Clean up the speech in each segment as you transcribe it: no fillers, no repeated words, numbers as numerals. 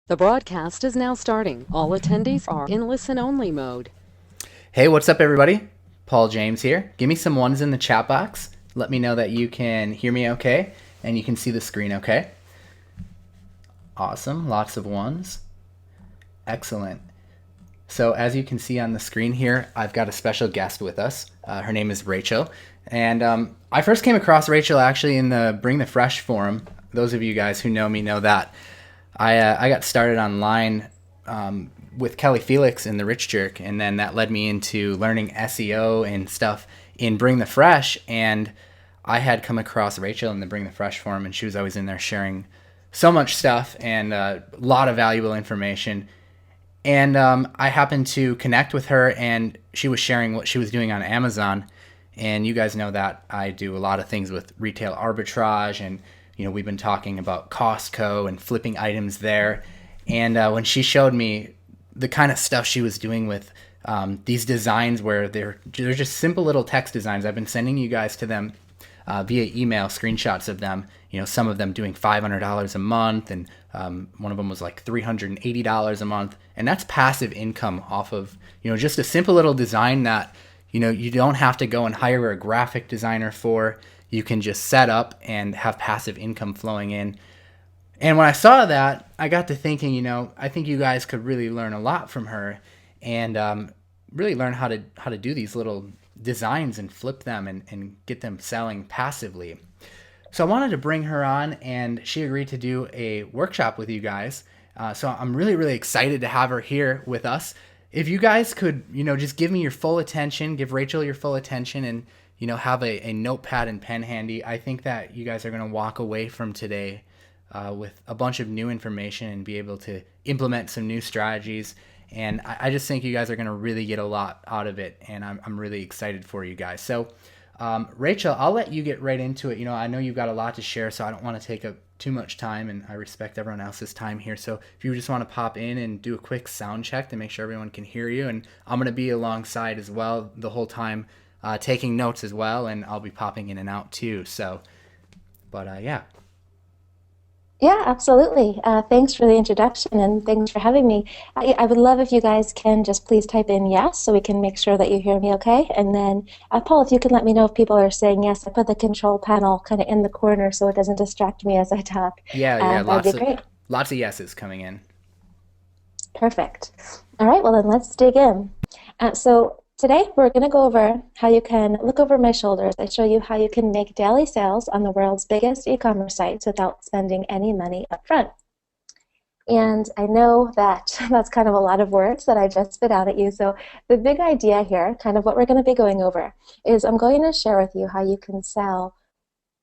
The broadcast is now starting. All attendees are in listen-only mode. Hey, what's up, everybody? Paul James here. Give me some ones in the chat box. Let me know that you can hear me okay and you can see the screen okay. Awesome. Lots of ones. Excellent. So as you can see on the screen here, I've got a special guest with us. Her name is Rachel. And I first came across Rachel actually in the Bring the Fresh forum. Those of you guys who know me know that. I got started online with Kelly Felix in the Rich Jerk, and then that led me into learning SEO and stuff in Bring the Fresh. And I had come across Rachel in the Bring the Fresh forum, and she was always in there sharing so much stuff and a lot of valuable information. And I happened to connect with her, and she was sharing what she was doing on Amazon. And you guys know that I do a lot of things with retail arbitrage, and we've been talking about Costco and flipping items there. And when she showed me the kind of stuff she was doing with these designs, where they're just simple little text designs, I've been sending you guys to them via email screenshots of them. Some of them doing $500 a month, and one of them was like $380 a month, and that's passive income off of just a simple little design that you don't have to go and hire a graphic designer for. You can just set up and have passive income flowing in. And when I saw that, I got to thinking, I think you guys could really learn a lot from her, and really learn how to do these little designs and flip them and get them selling passively. So I wanted to bring her on, and she agreed to do a workshop with you guys. So I'm really, really excited to have her here with us. If you guys could, just give me your full attention, give Rachel your full attention, and have a notepad and pen handy. I think that you guys are going to walk away from today with a bunch of new information and be able to implement some new strategies. And I just think you guys are going to really get a lot out of it, and I'm really excited for you guys. So, Rachel, I'll let you get right into it. I know you've got a lot to share, so I don't want to take up too much time, and I respect everyone else's time here. So if you just want to pop in and do a quick sound check to make sure everyone can hear you, and I'm going to be alongside as well the whole time, taking notes as well, and I'll be popping in and out too. So, but yeah. Yeah, absolutely. Thanks for the introduction and thanks for having me. I would love if you guys can just please type in yes so we can make sure that you hear me okay. And then, Paul, if you can let me know if people are saying yes. I put the control panel kind of in the corner so it doesn't distract me as I talk. Yeah, That'd be great. lots of yeses coming in. Perfect. All right, well then let's dig in. So today we're going to go over how you can look over my shoulders. I show you how you can make daily sales on the world's biggest e-commerce sites without spending any money up front. And I know that that's kind of a lot of words that I just spit out at you. So the big idea here, kind of what we're going to be going over, is I'm going to share with you how you can sell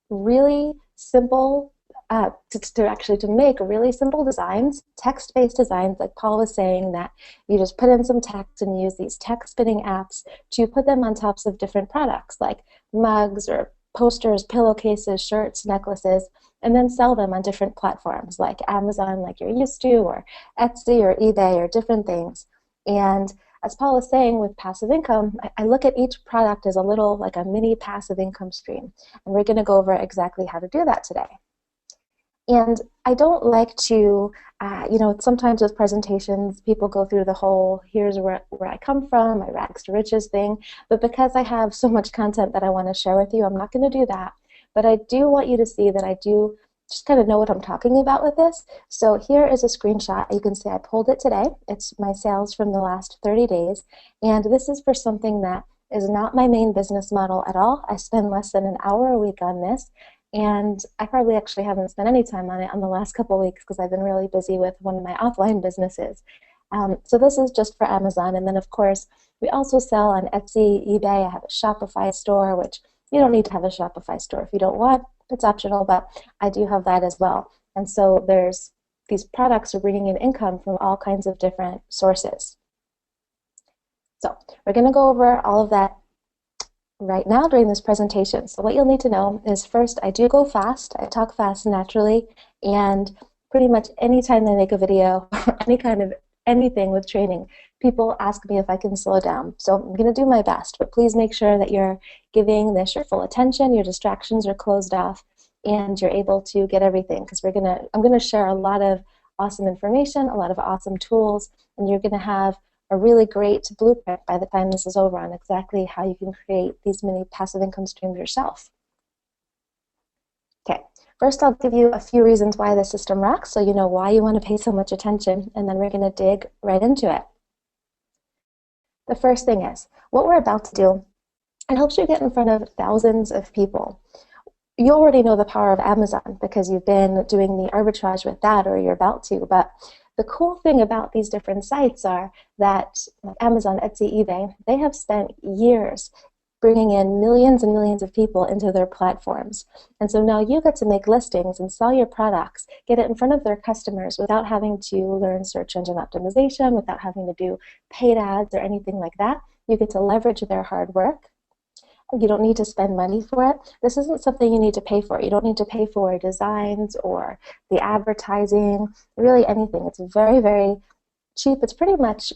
really simple to make really simple designs, text-based designs, like Paul was saying, that you just put in some text and use these text spinning apps to put them on tops of different products like mugs or posters, pillowcases, shirts, necklaces, and then sell them on different platforms like Amazon, like you're used to, or Etsy or eBay or different things. And as Paul was saying, with passive income, I look at each product as a little, like a mini passive income stream. And we're going to go over exactly how to do that today. And I don't like to, sometimes with presentations, people go through the whole, here's where I come from, my rags to riches thing. But because I have so much content that I want to share with you, I'm not going to do that. But I do want you to see that I do just kind of know what I'm talking about with this. So here is a screenshot. You can see I pulled it today. It's my sales from the last 30 days. And this is for something that is not my main business model at all. I spend less than an hour a week on this. And I probably actually haven't spent any time on it on the last couple of weeks because I've been really busy with one of my offline businesses. So this is just for Amazon. And then, of course, we also sell on Etsy, eBay. I have a Shopify store, which you don't need to have a Shopify store if you don't want. It's optional, but I do have that as well. And so these products are bringing in income from all kinds of different sources. So we're going to go over all of that right now during this presentation. So what you'll need to know is, first, I do go fast. I talk fast naturally, and pretty much anytime I make a video or any kind of anything with training, people ask me if I can slow down. So I'm going to do my best, but please make sure that you're giving this your full attention, your distractions are closed off, and you're able to get everything, because I'm going to share a lot of awesome information, a lot of awesome tools, and you're going to have a really great blueprint by the time this is over on exactly how you can create these mini passive income streams yourself. Okay, first I'll give you a few reasons why the system rocks so you know why you want to pay so much attention, and then we're going to dig right into it. The first thing is, what we're about to do, it helps you get in front of thousands of people. You already know the power of Amazon because you've been doing the arbitrage with that, or you're about to, but the cool thing about these different sites are that Amazon, Etsy, eBay, they have spent years bringing in millions and millions of people into their platforms. And so now you get to make listings and sell your products, get it in front of their customers without having to learn search engine optimization, without having to do paid ads or anything like that. You get to leverage their hard work. You don't need to spend money for it. This isn't something you need to pay for. You don't need to pay for designs or the advertising, really anything. It's very, very cheap. It's pretty much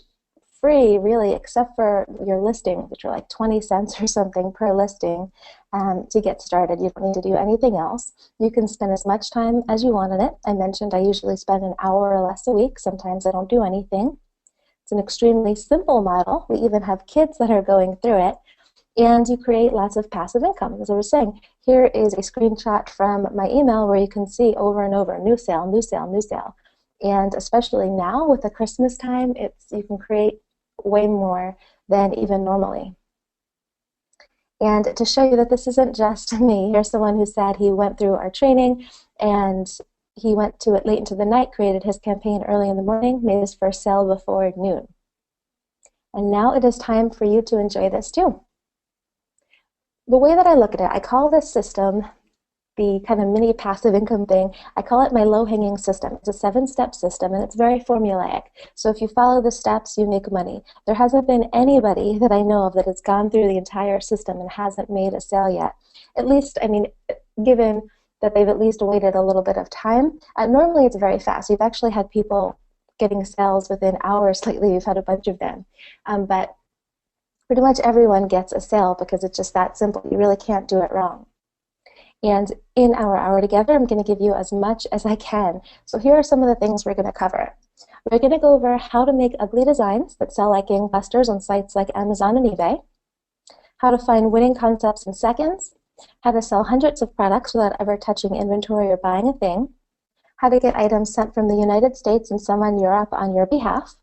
free, really, except for your listings, which are like 20 cents or something per listing to get started. You don't need to do anything else. You can spend as much time as you want on it. I mentioned I usually spend an hour or less a week. Sometimes I don't do anything. It's an extremely simple model. We even have kids that are going through it. And you create lots of passive income. As I was saying, here is a screenshot from my email where you can see over and over, new sale, new sale, new sale. And especially now with the Christmas time, you can create way more than even normally. And to show you that this isn't just me, here's someone who said he went through our training and he went to it late into the night, created his campaign early in the morning, made his first sale before noon. And now it is time for you to enjoy this too. The way that I look at it, I call this system the kind of mini passive income thing. I call it my low-hanging system. It's a 7-step system, and it's very formulaic. So if you follow the steps, you make money. There hasn't been anybody that I know of that has gone through the entire system and hasn't made a sale yet. At least, I mean, given that they've at least waited a little bit of time. Normally it's very fast. We've actually had people getting sales within hours lately. We've had a bunch of them. But pretty much everyone gets a sale because it's just that simple. You really can't do it wrong. And in our hour together, I'm going to give you as much as I can. So here are some of the things we're going to cover. We're going to go over how to make ugly designs that sell like gangbusters on sites like Amazon and eBay, how to find winning concepts in seconds, how to sell hundreds of products without ever touching inventory or buying a thing, how to get items sent from the United States and some in Europe on your behalf,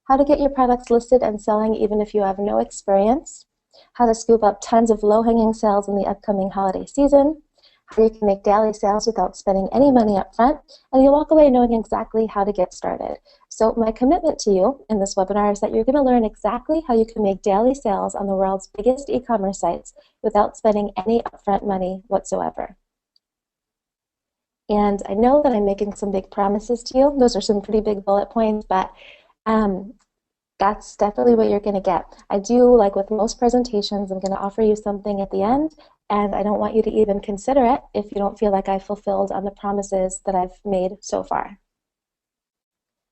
how to get your products listed and selling even if you have no experience, how to scoop up tons of low-hanging sales in the upcoming holiday season, how you can make daily sales without spending any money up front, and you'll walk away knowing exactly how to get started. So my commitment to you in this webinar is that you're going to learn exactly how you can make daily sales on the world's biggest e-commerce sites without spending any upfront money whatsoever. And I know that I'm making some big promises to you. Those are some pretty big bullet points, but that's definitely what you're going to get. I do, like with most presentations, I'm going to offer you something at the end, and I don't want you to even consider it if you don't feel like I've fulfilled on the promises that I've made so far.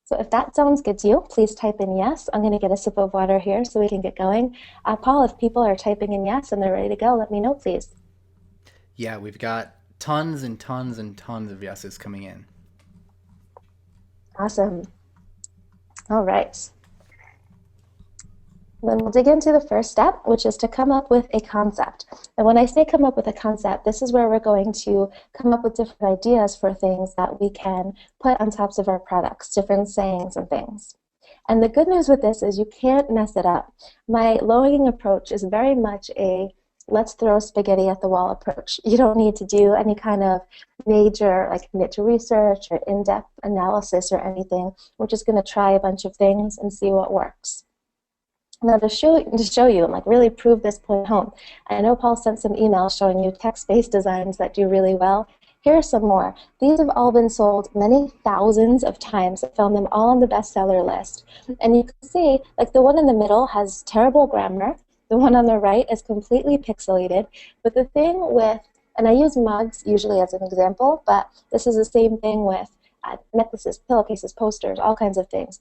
So if that sounds good to you, please type in yes. I'm going to get a sip of water here so we can get going. Paul, if people are typing in yes and they're ready to go, let me know, please. Yeah, we've got tons and tons and tons of yeses coming in. Awesome. All right. Then we'll dig into the first step, which is to come up with a concept. And when I say come up with a concept, this is where we're going to come up with different ideas for things that we can put on tops of our products, different sayings and things. And the good news with this is you can't mess it up. My low-hanging approach is very much a let's throw spaghetti at the wall approach. You don't need to do any kind of major like niche research or in-depth analysis or anything. We're just going to try a bunch of things and see what works. Now to show you and like really prove this point home, I know Paul sent some emails showing you text-based designs that do really well. Here are some more. These have all been sold many thousands of times. I found them all on the bestseller list. And you can see like the one in the middle has terrible grammar. The one on the right is completely pixelated. But the thing with, and I use mugs usually as an example, but this is the same thing with necklaces, pillowcases, posters, all kinds of things.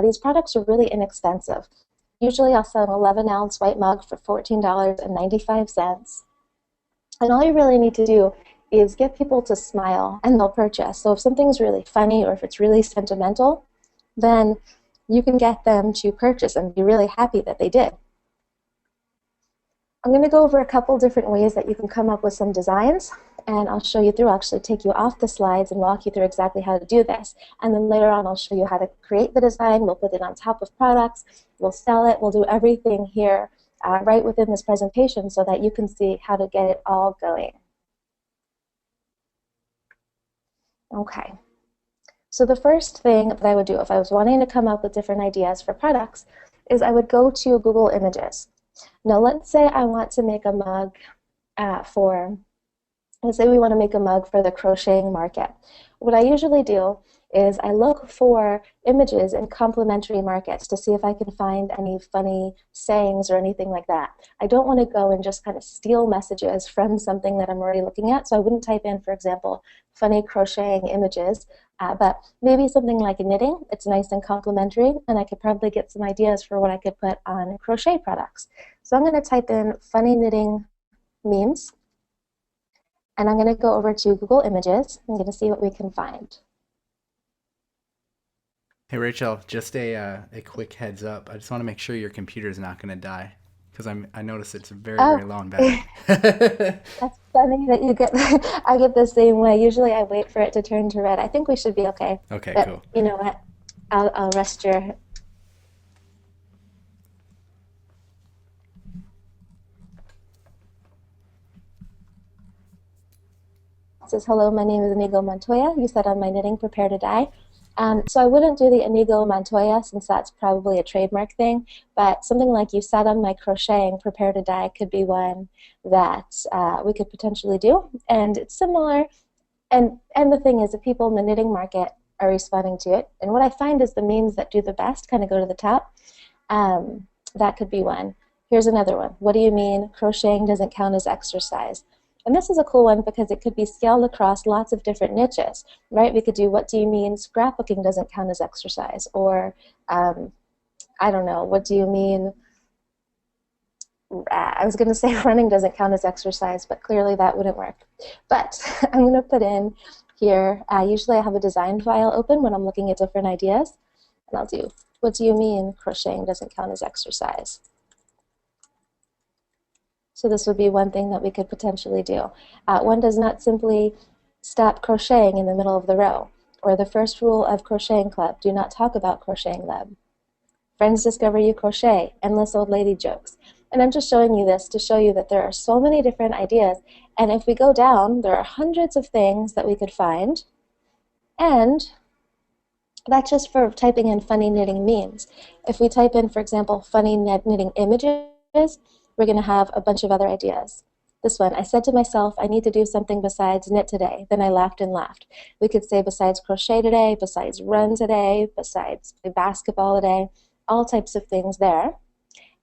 These products are really inexpensive. Usually I'll sell an 11-ounce white mug for $14.95. And all you really need to do is get people to smile and they'll purchase. So if something's really funny or if it's really sentimental, then you can get them to purchase and be really happy that they did. I'm going to go over a couple different ways that you can come up with some designs, and I'll show you through. I'll actually take you off the slides and walk you through exactly how to do this. And then later on, I'll show you how to create the design. We'll put it on top of products. We'll sell it. We'll do everything here right within this presentation so that you can see how to get it all going. Okay. So the first thing that I would do if I was wanting to come up with different ideas for products is I would go to Google Images. Now let's say I want to make a mug let's say we want to make a mug for the crocheting market. What I usually do is I look for images in complementary markets to see if I can find any funny sayings or anything like that. I don't want to go and just kind of steal messages from something that I'm already looking at, so I wouldn't type in, for example, funny crocheting images, but maybe something like knitting. It's nice and complementary, and I could probably get some ideas for what I could put on crochet products. So I'm going to type in funny knitting memes, and I'm going to go over to Google Images. I'm going to see what we can find. Hey Rachel, just a quick heads up. I just want to make sure your computer is not going to die because I noticed it's a very long battery. That's funny that you get. I get the same way. Usually, I wait for it to turn to red. I think we should be okay. Okay, but cool. You know what? I'll rest your. It says, hello, my name is Inigo Montoya. You said on my knitting, prepare to die. So I wouldn't do the Inigo Montoya since that's probably a trademark thing, but something like you said on my crocheting, prepare to die could be one that we could potentially do. And it's similar, and the thing is, the people in the knitting market are responding to it. And what I find is the memes that do the best kind of go to the top. That could be one. Here's another one. What do you mean crocheting doesn't count as exercise? And this is a cool one because it could be scaled across lots of different niches, right? We could do, what do you mean scrapbooking doesn't count as exercise? Or, I don't know, what do you mean, I was going to say running doesn't count as exercise, but clearly that wouldn't work. But I'm going to put in here, usually I have a design file open when I'm looking at different ideas, and I'll do, what do you mean crocheting doesn't count as exercise? So this would be one thing that we could potentially do. One does not simply stop crocheting in the middle of the row. Or the first rule of crocheting club, do not talk about crocheting club. Friends discover you crochet, endless old lady jokes. And I'm just showing you this to show you that there are so many different ideas. And if we go down, there are hundreds of things that we could find. And that's just for typing in funny knitting memes. If we type in, for example, funny knitting images, we're going to have a bunch of other ideas. This one, I said to myself, I need to do something besides knit today. Then I laughed and laughed. We could say besides crochet today, besides run today, besides play basketball today, all types of things there.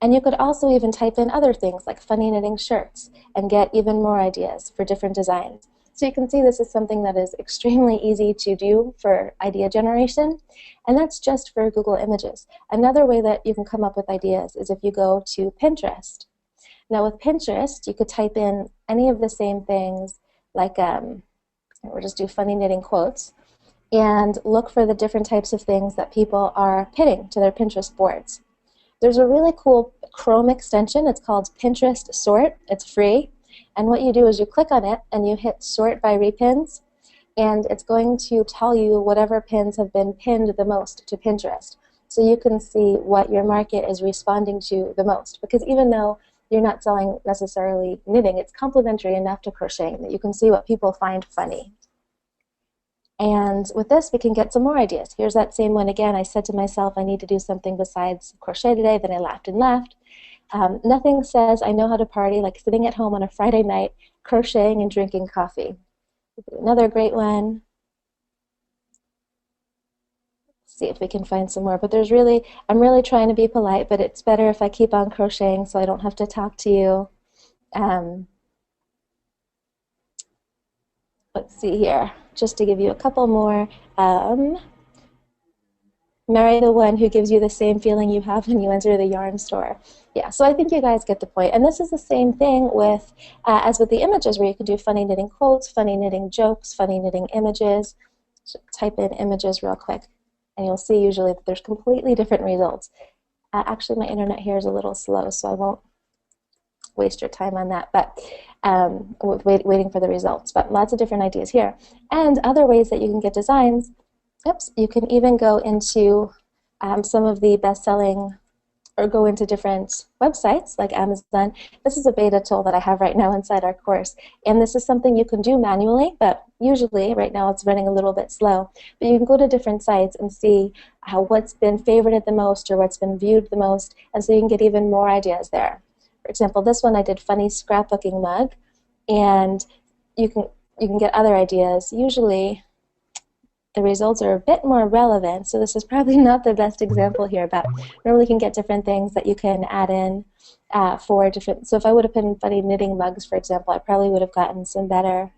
And you could also even type in other things like funny knitting shirts and get even more ideas for different designs. So you can see this is something that is extremely easy to do for idea generation, and that's just for Google Images. Another way that you can come up with ideas is if you go to Pinterest. Now with Pinterest, you could type in any of the same things, like, we'll just do funny knitting quotes, and look for the different types of things that people are pinning to their Pinterest boards. There's a really cool Chrome extension. It's called Pinterest Sort. It's free. And what you do is you click on it and you hit Sort by Repins, and it's going to tell you whatever pins have been pinned the most to Pinterest. So you can see what your market is responding to the most. Because even though you're not selling necessarily knitting, it's complementary enough to crocheting that you can see what people find funny. And with this, we can get some more ideas. Here's that same one again. I said to myself, I need to do something besides crochet today. Then I laughed and laughed. Nothing says I know how to party like sitting at home on a Friday night, crocheting and drinking coffee. Another great one. Let's see if we can find some more. But I'm really trying to be polite, but it's better if I keep on crocheting so I don't have to talk to you. Let's see here, just to give you a couple more. Marry the one who gives you the same feeling you have when you enter the yarn store. Yeah, so I think you guys get the point. And this is the same thing with, as with the images, where you can do funny knitting quotes, funny knitting jokes, funny knitting images. So type in images real quick, and you'll see usually that there's completely different results. Actually, my internet here is a little slow, so I won't waste your time on that, but waiting for the results. But lots of different ideas here. And other ways that you can get designs. Oops, you can even go into some of the best-selling, or go into different websites like Amazon. This is a beta tool that I have right now inside our course, and this is something you can do manually, but usually right now it's running a little bit slow. But you can go to different sites and see what's been favorited the most or what's been viewed the most, and so you can get even more ideas there. For example, this one I did funny scrapbooking mug, and you can get other ideas. Usually the results are a bit more relevant, so this is probably not the best example here, but normally you can get different things that you can add in for different. So if I would have put in funny knitting mugs, for example, I probably would have gotten some better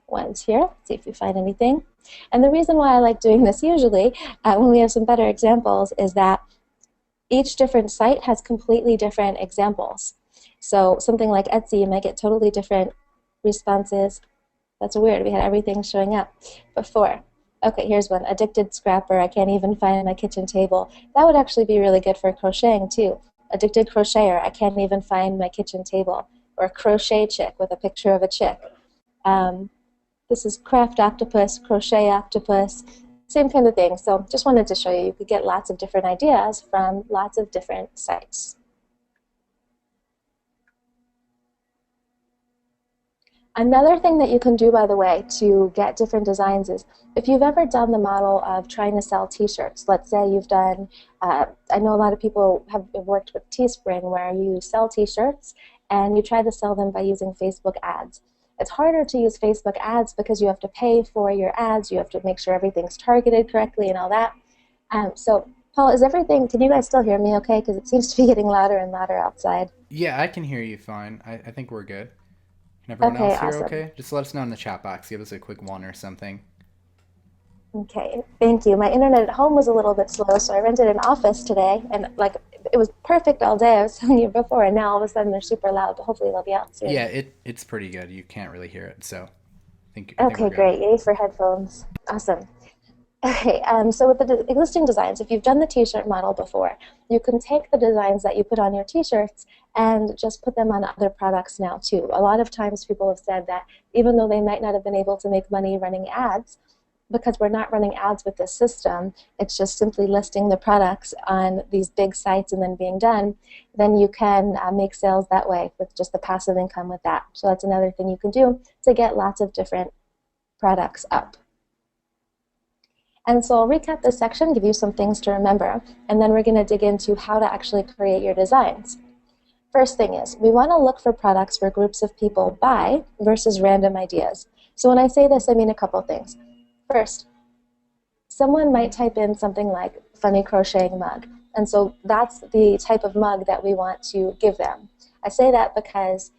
ones here. Let's see if we find anything. And the reason why I like doing this usually when we have some better examples is that each different site has completely different examples. So something like Etsy, you might get totally different responses. That's weird. We had everything showing up before. Okay, here's one. Addicted scrapper. I can't even find my kitchen table. That would actually be really good for crocheting too. Addicted crocheter. I can't even find my kitchen table. Or crochet chick with a picture of a chick. This is craft octopus, crochet octopus. Same kind of thing. So just wanted to show you could get lots of different ideas from lots of different sites. Another thing that you can do, by the way, to get different designs is if you've ever done the model of trying to sell t-shirts. Let's say you've done, I know a lot of people have worked with Teespring where you sell t-shirts and you try to sell them by using Facebook ads. It's harder to use Facebook ads because you have to pay for your ads, you have to make sure everything's targeted correctly and all that. So, Paul, is everything, can you guys still hear me okay? Because it seems to be getting louder and louder outside. Yeah, I can hear you fine. I think we're good. Can everyone Okay, else hear awesome. okay? Just let us know in the chat box. Give us a quick one or something. Okay, thank you. My internet at home was a little bit slow, so I rented an office today, and like it was perfect all day. I was telling you before, and now all of a sudden they're super loud, but hopefully they'll be out soon. Yeah, it's pretty good. You can't really hear it, so I think Okay, we're good. great. Yay for headphones. Awesome. Okay, so with the existing designs, if you've done the t-shirt model before, you can take the designs that you put on your t-shirts and just put them on other products now too. A lot of times people have said that even though they might not have been able to make money running ads, because we're not running ads with this system, it's just simply listing the products on these big sites and then being done, then you can make sales that way with just the passive income with that. So that's another thing you can do to get lots of different products up. And so I'll recap this section, give you some things to remember, and then we're going to dig into how to actually create your designs. First thing is, we want to look for products where groups of people buy versus random ideas. So when I say this, I mean a couple things. First, someone might type in something like funny crocheting mug, and so that's the type of mug that we want to give them. I say that because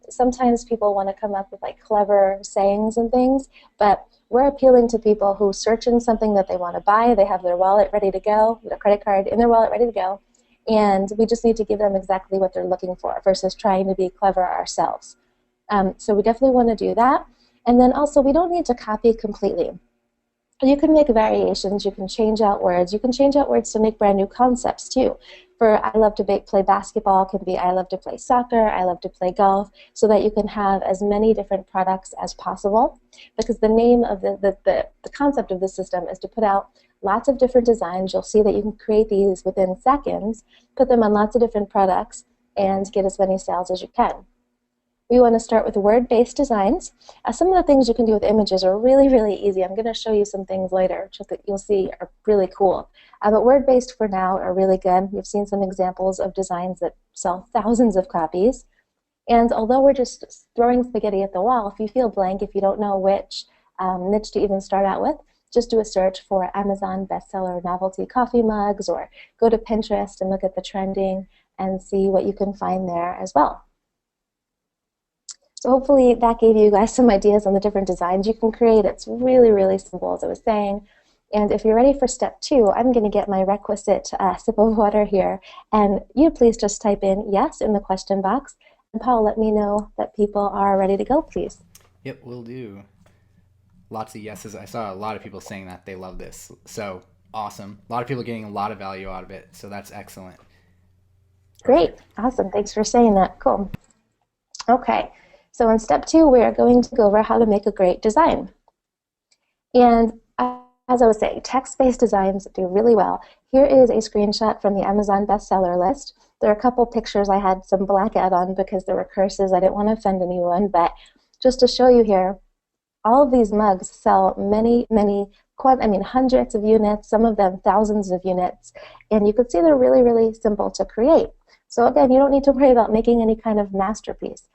sometimes people want to come up with like clever sayings and things, but we're appealing to people who search in something that they want to buy, they have their wallet ready to go, their credit card in their wallet ready to go, and we just need to give them exactly what they're looking for versus trying to be clever ourselves. So we definitely want to do that. And then also, we don't need to copy completely. You can make variations, you can change out words to make brand new concepts too. For I love to play basketball can be I love to play soccer, I love to play golf, so that you can have as many different products as possible. Because the name of the concept of the system is to put out lots of different designs. You'll see that you can create these within seconds, put them on lots of different products, and get as many sales as you can. We want to start with word-based designs. Some of the things you can do with images are really, really easy. I'm going to show you some things later that you'll see are really cool. But word-based for now are really good. You've seen some examples of designs that sell thousands of copies. And although we're just throwing spaghetti at the wall, if you feel blank, if you don't know which niche to even start out with, just do a search for Amazon bestseller novelty coffee mugs, or go to Pinterest and look at the trending and see what you can find there as well. So hopefully that gave you guys some ideas on the different designs you can create. It's really, really simple, as I was saying. And if you're ready for step 2, I'm going to get my requisite sip of water here. And you please just type in yes in the question box. And Paul, let me know that people are ready to go, please. Yep, will do. Lots of yeses. I saw a lot of people saying that they love this. So awesome. A lot of people getting a lot of value out of it. So that's excellent. Great. Awesome. Thanks for saying that. Cool. Okay. So in step 2, we are going to go over how to make a great design. And as I was saying, text-based designs do really well. Here is a screenshot from the Amazon bestseller list. There are a couple pictures I had some black out on because there were curses. I didn't want to offend anyone, but just to show you here, all of these mugs sell many, hundreds of units, some of them thousands of units, and you can see they're really, really simple to create. So again, you don't need to worry about making any kind of masterpiece.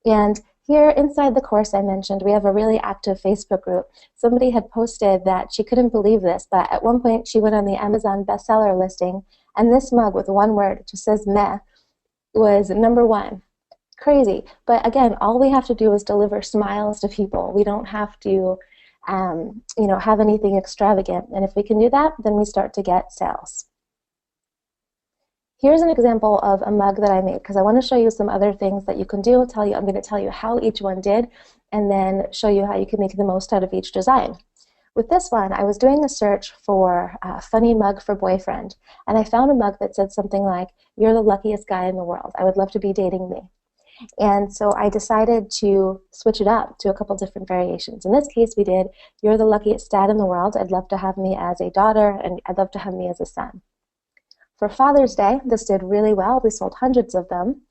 And here inside the course I mentioned, we have a really active Facebook group. Somebody had posted that she couldn't believe this, but at one point she went on the Amazon bestseller listing, and this mug with one word, it just says meh, was #1. Crazy. But again, all we have to do is deliver smiles to people. We don't have to have anything extravagant. And if we can do that, then we start to get sales. Here's an example of a mug that I made because I want to show you some other things that you can do. I'm going to tell you how each one did and then show you how you can make the most out of each design. With this one, I was doing a search for a funny mug for boyfriend, and I found a mug that said something like, "You're the luckiest guy in the world. I would love to be dating me." And so I decided to switch it up to a couple different variations. In this case, we did, "You're the luckiest dad in the world. I'd love to have me as a daughter, and I'd love to have me as a son." For Father's Day, this did really well. We sold hundreds of them.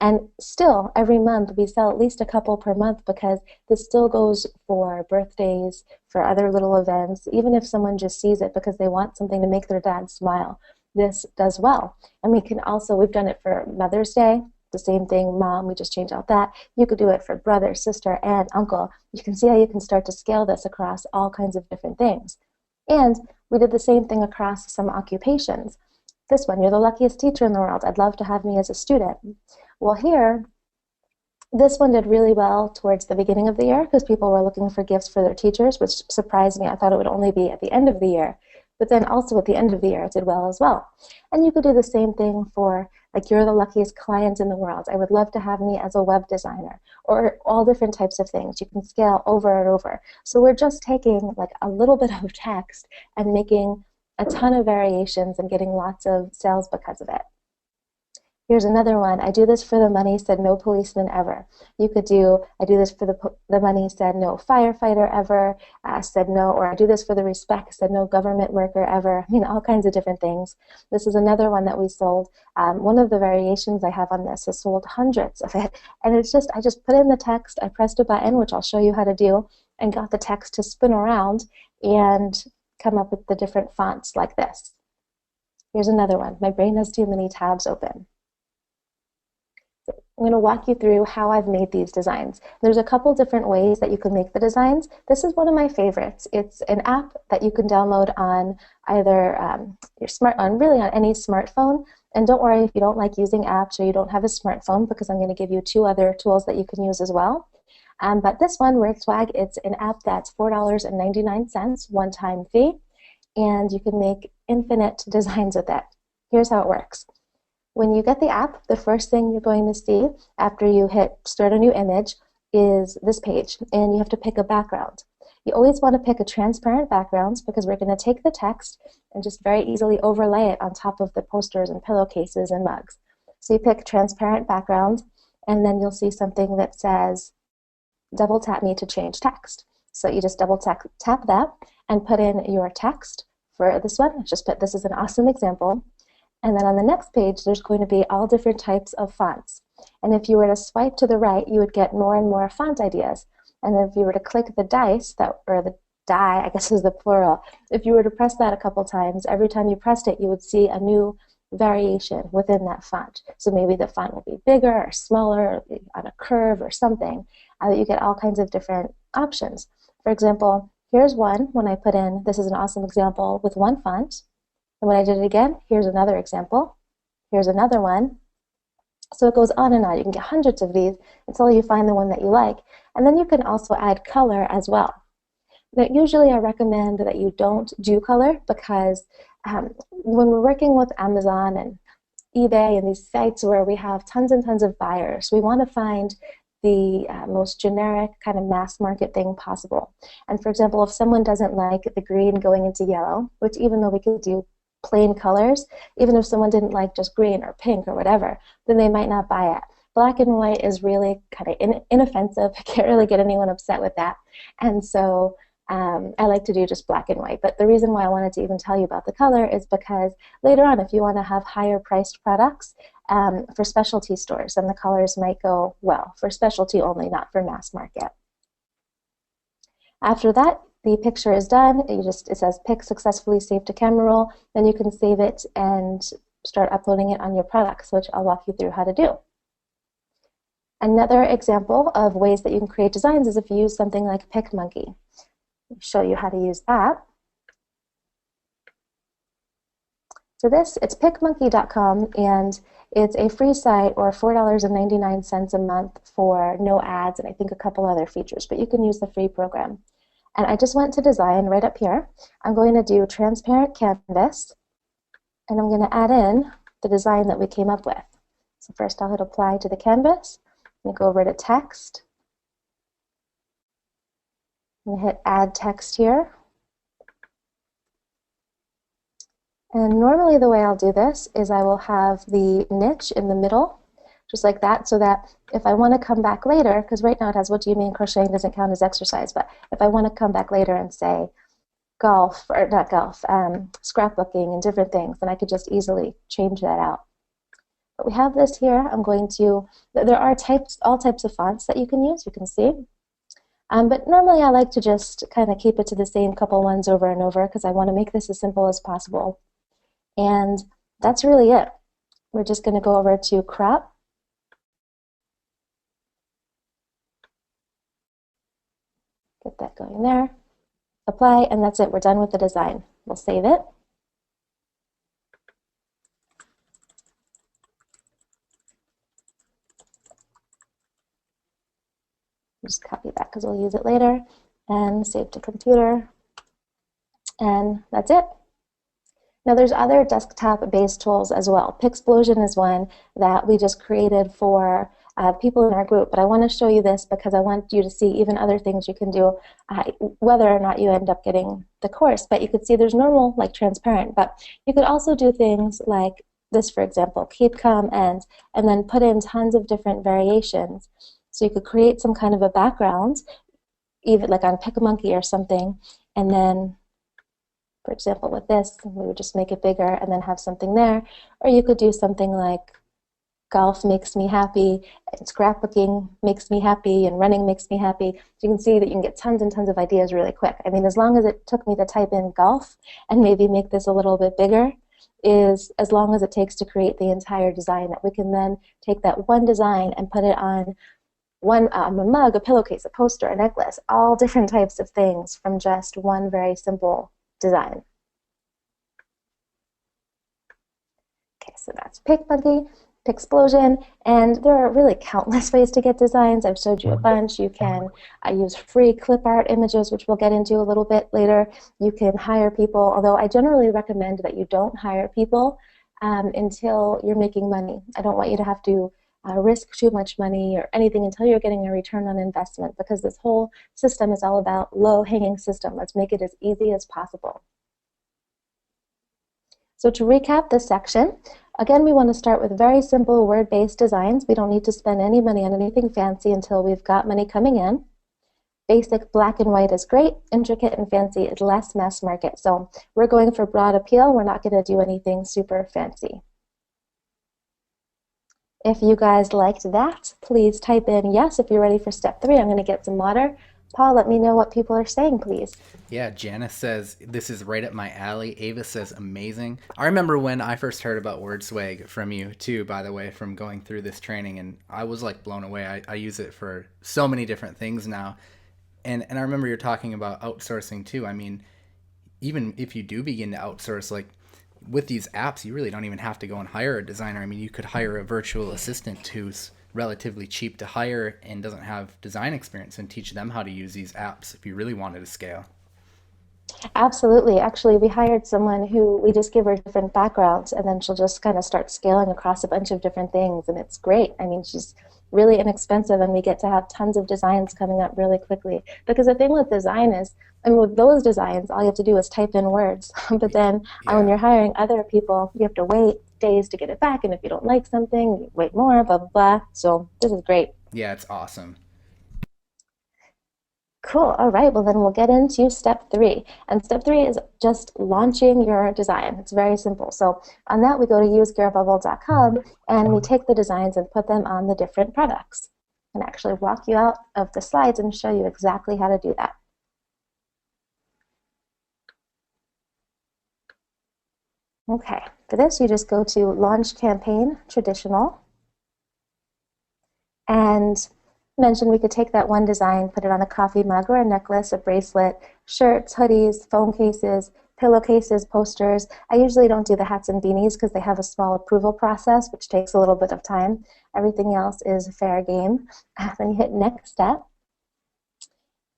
And still, every month, we sell at least a couple per month because this still goes for birthdays, for other little events, even if someone just sees it because they want something to make their dad smile. This does well. And we've done it for Mother's Day, the same thing, mom, we just changed out that. You could do it for brother, sister, aunt, uncle. You can see how you can start to scale this across all kinds of different things. And we did the same thing across some occupations. This one, "You're the luckiest teacher in the world. I'd love to have me as a student." Well, here, this one did really well towards the beginning of the year because people were looking for gifts for their teachers, which surprised me. I thought it would only be at the end of the year. But then also at the end of the year, it did well as well. And you could do the same thing for, like, "You're the luckiest client in the world. I would love to have me as a web designer," or all different types of things. You can scale over and over. So we're just taking like a little bit of text and making a ton of variations and getting lots of sales because of it. Here's another one. "I do this for the money, said no policeman ever." You could do, "I do this for the money, said no firefighter ever, said no," or "I do this for the respect, said no government worker ever." All kinds of different things. This is another one that we sold. One of the variations I have on this has sold hundreds of it. And I just put in the text, I pressed a button, which I'll show you how to do, and got the text to spin around and come up with the different fonts like this. Here's another one. "My brain has too many tabs open." I'm going to walk you through how I've made these designs. There's a couple different ways that you can make the designs. This is one of my favorites. It's an app that you can download on either on any smartphone. And don't worry if you don't like using apps or you don't have a smartphone, because I'm going to give you 2 other tools that you can use as well. But this one, WordSwag, it's an app that's $4.99, one-time fee, and you can make infinite designs with it. Here's how it works. When you get the app, the first thing you're going to see after you hit Start a New Image is this page, and you have to pick a background. You always want to pick a transparent background because we're going to take the text and just very easily overlay it on top of the posters and pillowcases and mugs. So you pick transparent background, and then you'll see something that says, "Double tap me to change text." So you just double tap that and put in your text for this one. Just put, "This is an awesome example." And then on the next page, there's going to be all different types of fonts. And if you were to swipe to the right, you would get more and more font ideas. And then if you were to click the dice, or the die, I guess is the plural, if you were to press that a couple times, every time you pressed it, you would see a new variation within that font. So maybe the font will be bigger or smaller, or on a curve or something. You get all kinds of different options. For example, here's one when I put in, "This is an awesome example," with one font. And when I did it again, here's another example. Here's another one. So it goes on and on. You can get hundreds of these until you find the one that you like. And then you can also add color as well. Now, usually I recommend that you don't do color because when we're working with Amazon and eBay and these sites where we have tons and tons of buyers, we want to find the most generic kind of mass market thing possible. And for example, if someone doesn't like the green going into yellow, which even though we could do plain colors, even if someone didn't like just green or pink or whatever, then they might not buy it. Black and white is really kind of inoffensive. I can't really get anyone upset with that. And so I like to do just black and white. But the reason why I wanted to even tell you about the color is because later on, if you want to have higher priced products for specialty stores, then the colors might go well for specialty only, not for mass market. After that, the picture is done. It says pic successfully saved to camera roll. Then you can save it and start uploading it on your products, which I'll walk you through how to do. Another example of ways that you can create designs is if you use something like PicMonkey. I'll show you how to use that. For this, it's PicMonkey.com, and it's a free site, or $4.99 a month for no ads and I think a couple other features, but you can use the free program. And I just went to design right up here. I'm going to do transparent canvas, and I'm going to add in the design that we came up with. So first I'll hit apply to the canvas. I'm going to go over to text. I'm going to hit add text here. And normally the way I'll do this is I will have the niche in the middle, just like that, so that if I want to come back later, because right now it has what do you mean crocheting doesn't count as exercise, but if I want to come back later and say golf, or not golf, scrapbooking and different things, then I could just easily change that out. But we have this here. I'm going to, there are all types of fonts that you can use, you can see. But normally I like to just kind of keep it to the same couple ones over and over because I want to make this as simple as possible. And that's really it. We're just going to go over to crop. Get that going there. Apply, and that's it. We're done with the design. We'll save it. Just copy that because we'll use it later, and save to computer. And that's it. Now there's other desktop-based tools as well. Pixplosion is one that we just created for people in our group, but I want to show you this because I want you to see even other things you can do, whether or not you end up getting the course. But you could see there's normal, like transparent, but you could also do things like this, for example, keep, come, end, and then put in tons of different variations. So you could create some kind of a background, even like on PicMonkey or something, and then for example, with this, we would just make it bigger and then have something there. Or you could do something like golf makes me happy, and scrapbooking makes me happy, and running makes me happy. So you can see that you can get tons and tons of ideas really quick. I mean, as long as it took me to type in golf and maybe make this a little bit bigger, is as long as it takes to create the entire design, that we can then take that one design and put it on a mug, a pillowcase, a poster, a necklace, all different types of things from just one very simple design. Okay, so that's PicMonkey, Pixplosion, and there are really countless ways to get designs. I've showed you a bunch. You can use free clip art images, which we'll get into a little bit later. You can hire people, although I generally recommend that you don't hire people until you're making money. I don't want you to have to risk too much money or anything until you're getting a return on investment, because this whole system is all about low-hanging system. Let's make it as easy as possible. So to recap this section, again, we want to start with very simple word-based designs. We don't need to spend any money on anything fancy until we've got money coming in. Basic black and white is great. Intricate and fancy is less mass market. So we're going for broad appeal. We're not going to do anything super fancy. If you guys liked that, please type in yes if you're ready for step 3. I'm going to get some water. Paul, let me know what people are saying, please. Yeah, Janice says, this is right up my alley. Ava says, amazing. I remember when I first heard about WordSwag from you, too, by the way, from going through this training, and I was, like, blown away. I use it for so many different things now. And I remember you're talking about outsourcing, too. I mean, even if you do begin to outsource, like, with these apps, you really don't even have to go and hire a designer. I mean, you could hire a virtual assistant who's relatively cheap to hire and doesn't have design experience and teach them how to use these apps if you really wanted to scale. Absolutely. Actually, we hired someone who we just give her different backgrounds and then she'll just kind of start scaling across a bunch of different things. And it's great. I mean, she's really inexpensive and we get to have tons of designs coming up really quickly. Because the thing with design is, I mean, with those designs, all you have to do is type in words. But then when Yeah. you're hiring other people, you have to wait days to get it back. And if you don't like something, you wait more, blah, blah, blah. So this is great. Yeah, it's awesome. Cool. All right. Well, then we'll get into step three. And step three is just launching your design. It's very simple. So on that, we go to usegearbubble.com and we take the designs and put them on the different products. And actually walk you out of the slides and show you exactly how to do that. Okay. For this, you just go to Launch Campaign, Traditional, and mentioned we could take that one design, put it on a coffee mug or a necklace, a bracelet, shirts, hoodies, phone cases, pillowcases, posters. I usually don't do the hats and beanies because they have a small approval process, which takes a little bit of time. Everything else is fair game. Then you hit next step,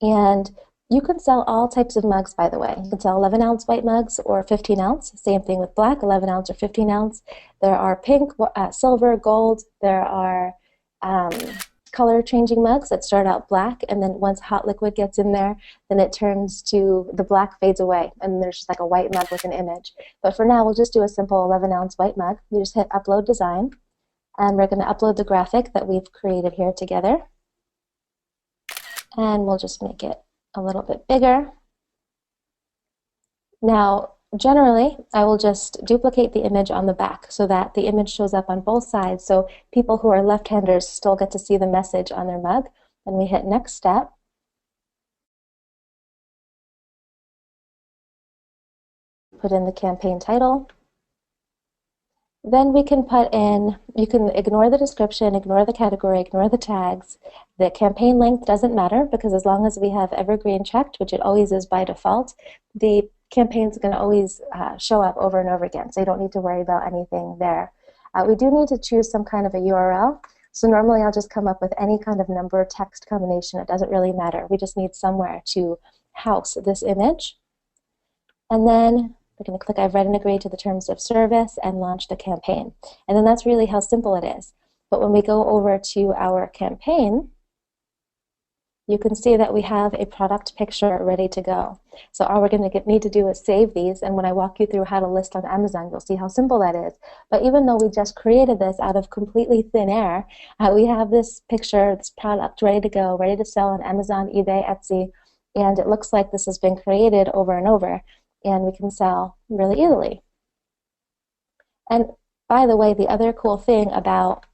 and you can sell all types of mugs, by the way. You can sell 11-ounce white mugs or 15-ounce. Same thing with black, 11-ounce or 15-ounce. There are pink, silver, gold. There are um, color changing mugs that start out black, and then once hot liquid gets in there, then it turns to the black fades away, and there's just like a white mug with an image. But for now, we'll just do a simple 11-ounce white mug. You just hit Upload Design, and we're going to upload the graphic that we've created here together. And we'll just make it a little bit bigger. Now, generally, I will just duplicate the image on the back so that the image shows up on both sides, so people who are left-handers still get to see the message on their mug. And we hit next step. Put in the campaign title. Then we can put in, you can ignore the description, ignore the category, ignore the tags. The campaign length doesn't matter because as long as we have evergreen checked, which it always is by default, the campaign's going to always show up over and over again. So you don't need to worry about anything there. We do need to choose some kind of a URL. So normally I'll just come up with any kind of number text combination. It doesn't really matter. We just need somewhere to house this image. And then we're going to click I've read and agreed to the terms of service and launch the campaign. And then that's really how simple it is. But when we go over to our campaign, you can see that we have a product picture ready to go. So all we're going to need to do is save these, and when I walk you through how to list on Amazon, you'll see how simple that is. But even though we just created this out of completely thin air, we have this picture, this product ready to go, ready to sell on Amazon, eBay, Etsy, and it looks like this has been created over and over, and we can sell really easily. And by the way, the other cool thing about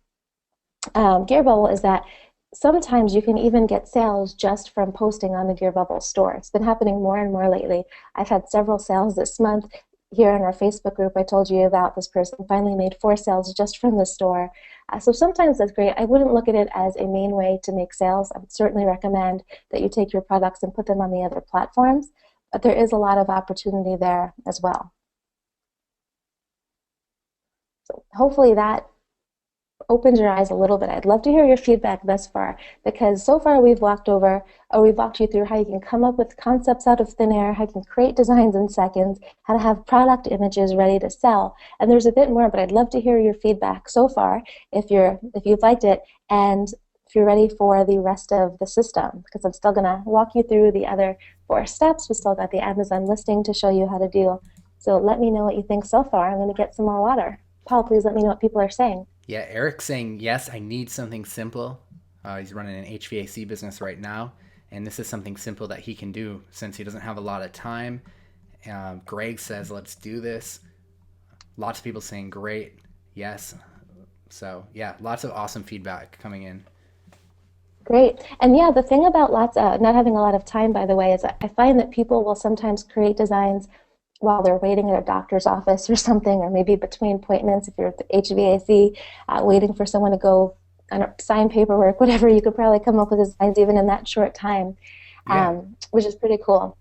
Gear Bubble is that sometimes you can even get sales just from posting on the Gear Bubble store. It's been happening more and more lately. I've had several sales this month. Here in our Facebook group, I told you about this person finally made 4 sales just from the store. So sometimes that's great. I wouldn't look at it as a main way to make sales. I would certainly recommend that you take your products and put them on the other platforms, but there is a lot of opportunity there as well. So hopefully that opens your eyes a little bit. I'd love to hear your feedback thus far, because so far we've walked you through how you can come up with concepts out of thin air, how you can create designs in seconds, how to have product images ready to sell. And there's a bit more, but I'd love to hear your feedback so far if you've liked it, and if you're ready for the rest of the system, because I'm still going to walk you through the other 4 steps. We still got the Amazon listing to show you how to do. So let me know what you think so far. I'm going to get some more water. Paul, please let me know what people are saying. Yeah, Eric's saying, yes, I need something simple. He's running an HVAC business right now, and this is something simple that he can do since he doesn't have a lot of time. Greg says, let's do this. Lots of people saying, great, yes. So, yeah, lots of awesome feedback coming in. Great. And yeah, the thing about not having a lot of time, by the way, is I find that people will sometimes create designs while they're waiting at a doctor's office or something, or maybe between appointments if you're at the HVAC, waiting for someone to go sign paperwork, whatever. You could probably come up with designs even in that short time, Yeah. which is pretty cool.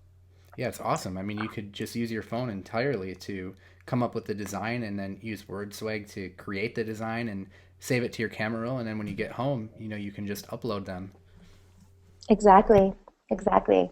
Yeah, it's awesome. I mean, you could just use your phone entirely to come up with the design and then use WordSwag to create the design and save it to your camera roll. And then when you get home, you can just upload them. Exactly. Exactly.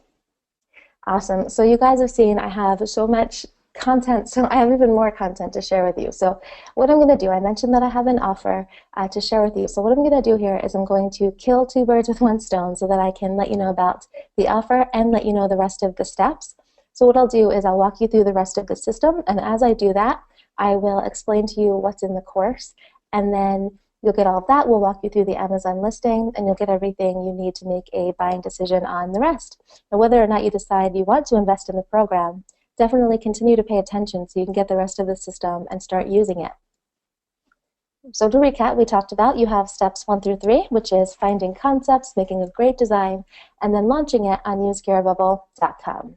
Awesome. So you guys have seen I have so much content, so I have even more content to share with you. So what I'm going to do, I mentioned that I have an offer to share with you. So what I'm going to do here is I'm going to kill two birds with one stone so that I can let you know about the offer and let you know the rest of the steps. So what I'll do is I'll walk you through the rest of the system, and as I do that, I will explain to you what's in the course, and then you'll get all of that. We'll walk you through the Amazon listing, and you'll get everything you need to make a buying decision on the rest. Now, whether or not you decide you want to invest in the program, definitely continue to pay attention so you can get the rest of the system and start using it. So to recap, we talked about you have steps 1 through 3, which is finding concepts, making a great design, and then launching it on usegearbubble.com.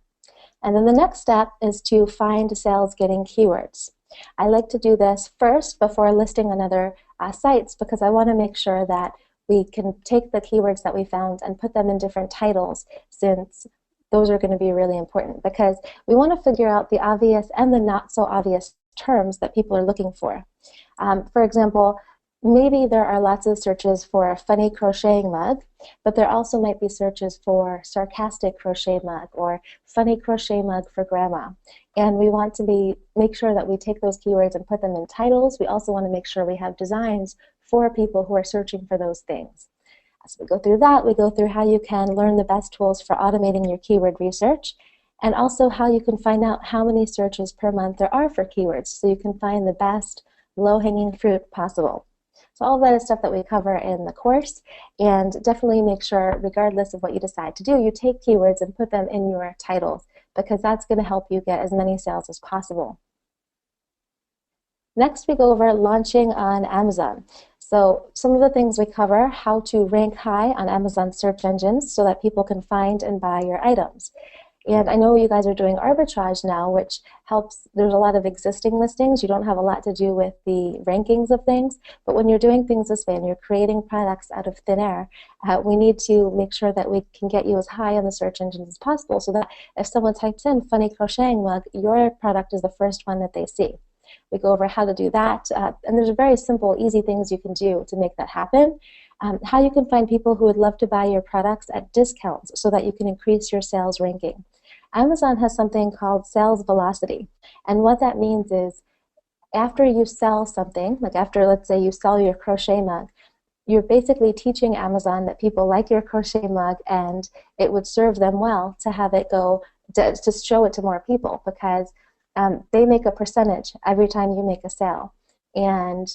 And then the next step is to find sales getting keywords. I like to do this first before listing on other sites because I want to make sure that we can take the keywords that we found and put them in different titles, since those are going to be really important, because we want to figure out the obvious and the not so obvious terms that people are looking for. For example, maybe there are lots of searches for a funny crocheting mug, but there also might be searches for sarcastic crochet mug or funny crochet mug for grandma. And we want to make sure that we take those keywords and put them in titles. We also want to make sure we have designs for people who are searching for those things. As we go through that, we go through how you can learn the best tools for automating your keyword research, and also how you can find out how many searches per month there are for keywords so you can find the best low-hanging fruit possible. So all of that is stuff that we cover in the course, and definitely make sure, regardless of what you decide to do, you take keywords and put them in your titles, because that's going to help you get as many sales as possible. Next, we go over launching on Amazon. So some of the things we cover: how to rank high on Amazon search engines so that people can find and buy your items. And I know you guys are doing arbitrage now, which helps. There's a lot of existing listings. You don't have a lot to do with the rankings of things. But when you're doing things this way and you're creating products out of thin air, we need to make sure that we can get you as high on the search engines as possible, so that if someone types in funny crocheting mug, your product is the first one that they see. We go over how to do that, and there's very simple, easy things you can do to make that happen. How you can find people who would love to buy your products at discounts so that you can increase your sales ranking. Amazon has something called sales velocity, and what that means is after you sell something, like after, let's say, you sell your crochet mug, you're basically teaching Amazon that people like your crochet mug and it would serve them well to have it go, to show it to more people, because they make a percentage every time you make a sale. And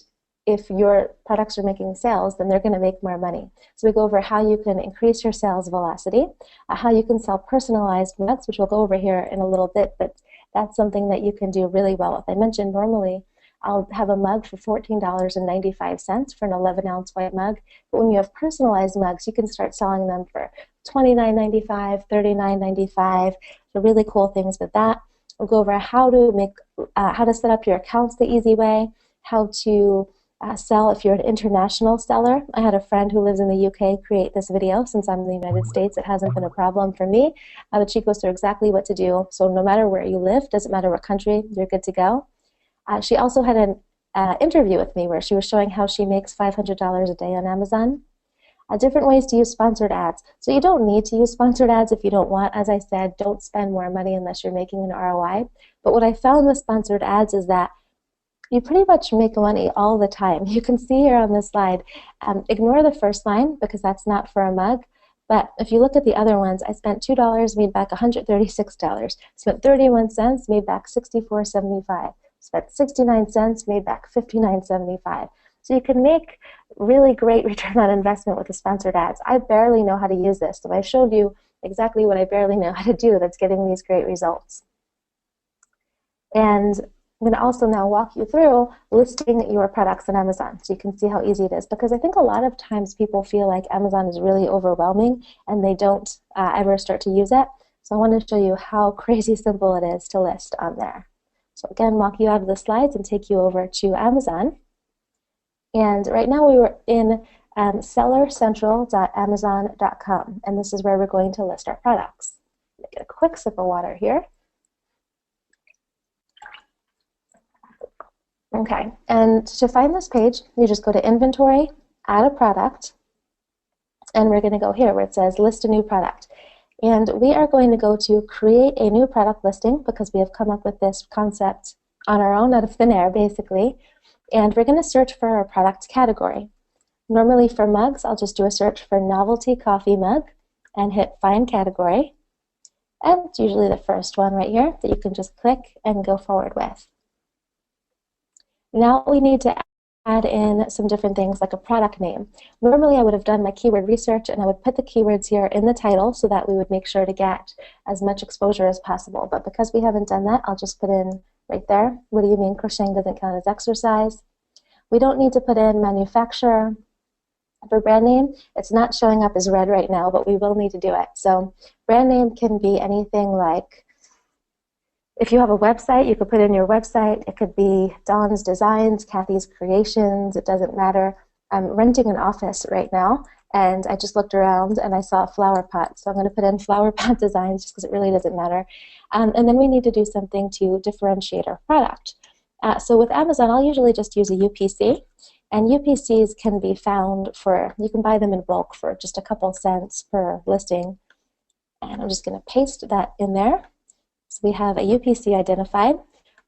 if your products are making sales, then they're going to make more money. So we go over how you can increase your sales velocity, how you can sell personalized mugs, which we'll go over here in a little bit, but that's something that you can do really well with. I mentioned normally I'll have a mug for $14.95 for an 11-ounce white mug, but when you have personalized mugs, you can start selling them for $29.95, $39.95. So really cool things with that. We'll go over how to set up your accounts the easy way, how to sell if you're an international seller. I had a friend who lives in the UK create this video. Since I'm in the United States, it hasn't been a problem for me, but she goes through exactly what to do. So no matter where you live, doesn't matter what country, you're good to go. She also had an interview with me where she was showing how she makes $500 a day on Amazon. Different ways to use sponsored ads. So you don't need to use sponsored ads if you don't want. As I said, don't spend more money unless you're making an ROI. But what I found with sponsored ads is that you pretty much make money all the time. You can see here on this slide, ignore the first line because that's not for a mug. But if you look at the other ones, I spent $2, made back $136. Spent 31 cents, made back $64.75. Spent 69 cents, made back $59.75. So you can make really great return on investment with the sponsored ads. I barely know how to use this, so I showed you exactly what I barely know how to do that's getting these great results. And I'm going to also now walk you through listing your products on Amazon so you can see how easy it is, because I think a lot of times people feel like Amazon is really overwhelming and they don't ever start to use it. So I want to show you how crazy simple it is to list on there. So again, walk you out of the slides and take you over to Amazon. And right now we were in sellercentral.amazon.com, and this is where we're going to list our products. Get a quick sip of water here. Okay, and to find this page, you just go to Inventory, Add a Product, and we're going to go here where it says List a New Product. And we are going to go to create a new product listing because we have come up with this concept on our own out of thin air, basically. And we're going to search for our product category. Normally for mugs, I'll just do a search for novelty coffee mug and hit find category. And it's usually the first one right here that you can just click and go forward with. Now we need to add in some different things like a product name. Normally I would have done my keyword research and I would put the keywords here in the title so that we would make sure to get as much exposure as possible. But because we haven't done that, I'll just put in right there, what do you mean crocheting doesn't count as exercise? We don't need to put in manufacturer. For brand name, it's not showing up as red right now, but we will need to do it. So brand name can be anything like, if you have a website, you could put in your website. It could be Dawn's Designs, Kathy's Creations, it doesn't matter. I'm renting an office right now, and I just looked around and I saw a flower pot. So I'm going to put in flower pot designs just because it really doesn't matter. And then we need to do something to differentiate our product. So with Amazon, I'll usually just use a UPC. And UPCs can be found for, you can buy them in bulk for just a couple cents per listing. And I'm just going to paste that in there. So we have a UPC identified.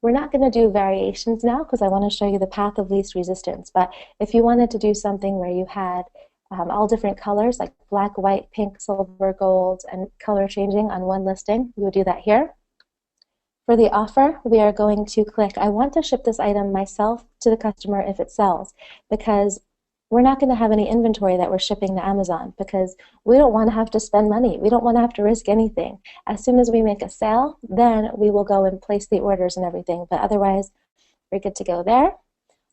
We're not going to do variations now because I want to show you the path of least resistance. But if you wanted to do something where you had all different colors like black, white, pink, silver, gold, and color changing on one listing, you would do that here. For the offer, we are going to click, I want to ship this item myself to the customer if it sells, because we're not going to have any inventory that we're shipping to Amazon because we don't want to have to spend money. We don't want to have to risk anything. As soon as we make a sale, then we will go and place the orders and everything. But otherwise, we're good to go there.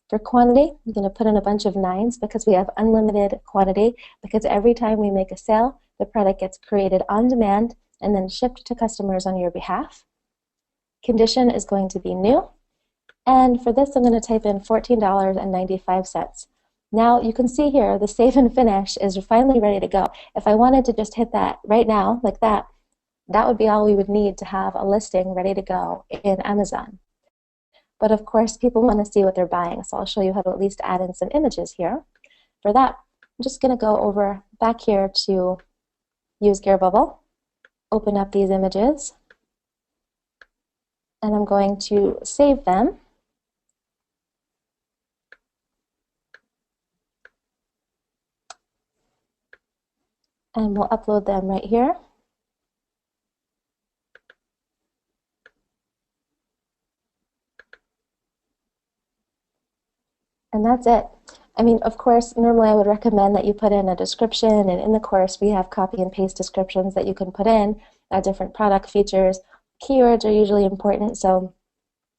For quantity, I'm going to put in a bunch of 9s because we have unlimited quantity, because every time we make a sale, the product gets created on demand and then shipped to customers on your behalf. Condition is going to be new. And for this, I'm going to type in $14.95. Now you can see here the save and finish is finally ready to go. If I wanted to just hit that right now, like that, that would be all we would need to have a listing ready to go in Amazon. But of course, people want to see what they're buying, so I'll show you how to at least add in some images here. For that, I'm just going to go over back here to use Gear Bubble, open up these images, and I'm going to save them. And we'll upload them right here. And that's it. I mean, of course, normally I would recommend that you put in a description, and in the course we have copy and paste descriptions that you can put in, different product features. Keywords are usually important, so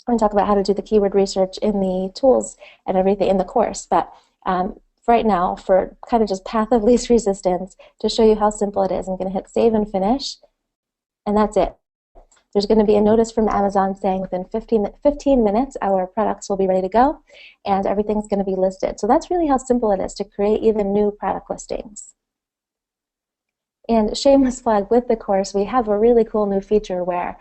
I'm going to talk about how to do the keyword research in the tools and everything in the course. But right now, for kind of just path of least resistance, to show you how simple it is, I'm going to hit save and finish, and that's it. There's going to be a notice from Amazon saying within 15 minutes our products will be ready to go, and everything's going to be listed. So that's really how simple it is to create even new product listings. And shameless plug, with the course, we have a really cool new feature where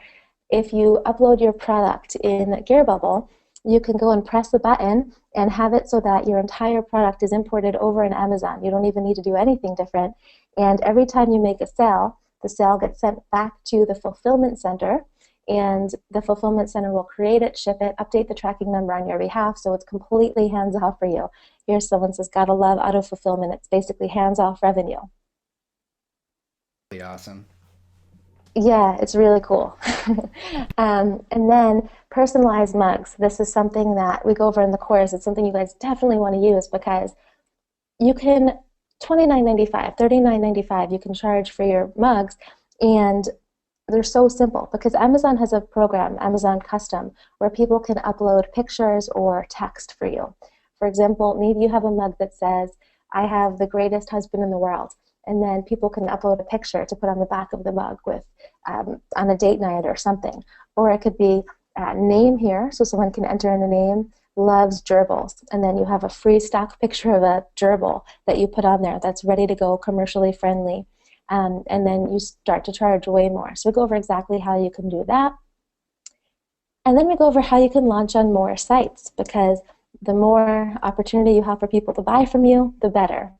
if you upload your product in Gear Bubble, you can go and press the button and have it so that your entire product is imported over in Amazon. You don't even need to do anything different. And every time you make a sale, the sale gets sent back to the fulfillment center, and the fulfillment center will create it, ship it, update the tracking number on your behalf, so it's completely hands-off for you. Here someone says, gotta love auto-fulfillment. It's basically hands-off revenue. Awesome. Yeah, it's really cool. And then personalized mugs. This is something that we go over in the course. It's something you guys definitely want to use because you can $29.95, $39.95 you can charge for your mugs, and they're so simple because Amazon has a program, Amazon Custom, where people can upload pictures or text for you. For example, maybe you have a mug that says, I have the greatest husband in the world. And then people can upload a picture to put on the back of the mug with on a date night or something. Or it could be name here, so someone can enter in a name, loves gerbils, and then you have a free stock picture of a gerbil that you put on there that's ready to go, commercially friendly, and then you start to charge way more. So we go over exactly how you can do that. And then we go over how you can launch on more sites, because the more opportunity you have for people to buy from you, the better.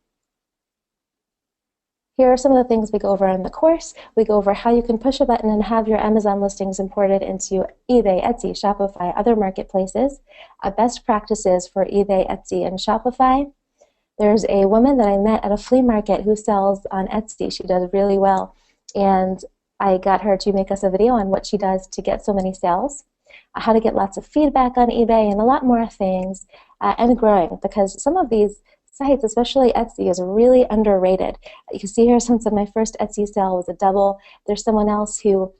Here are some of the things we go over in the course. We go over how you can push a button and have your Amazon listings imported into eBay, Etsy, Shopify, other marketplaces, best practices for eBay, Etsy, and Shopify. There's a woman that I met at a flea market who sells on Etsy. She does really well, and I got her to make us a video on what she does to get so many sales, how to get lots of feedback on eBay, and a lot more things, and growing, because some of these sites, especially Etsy, is really underrated. You can see here, since my first Etsy sale was a double. There's someone else who,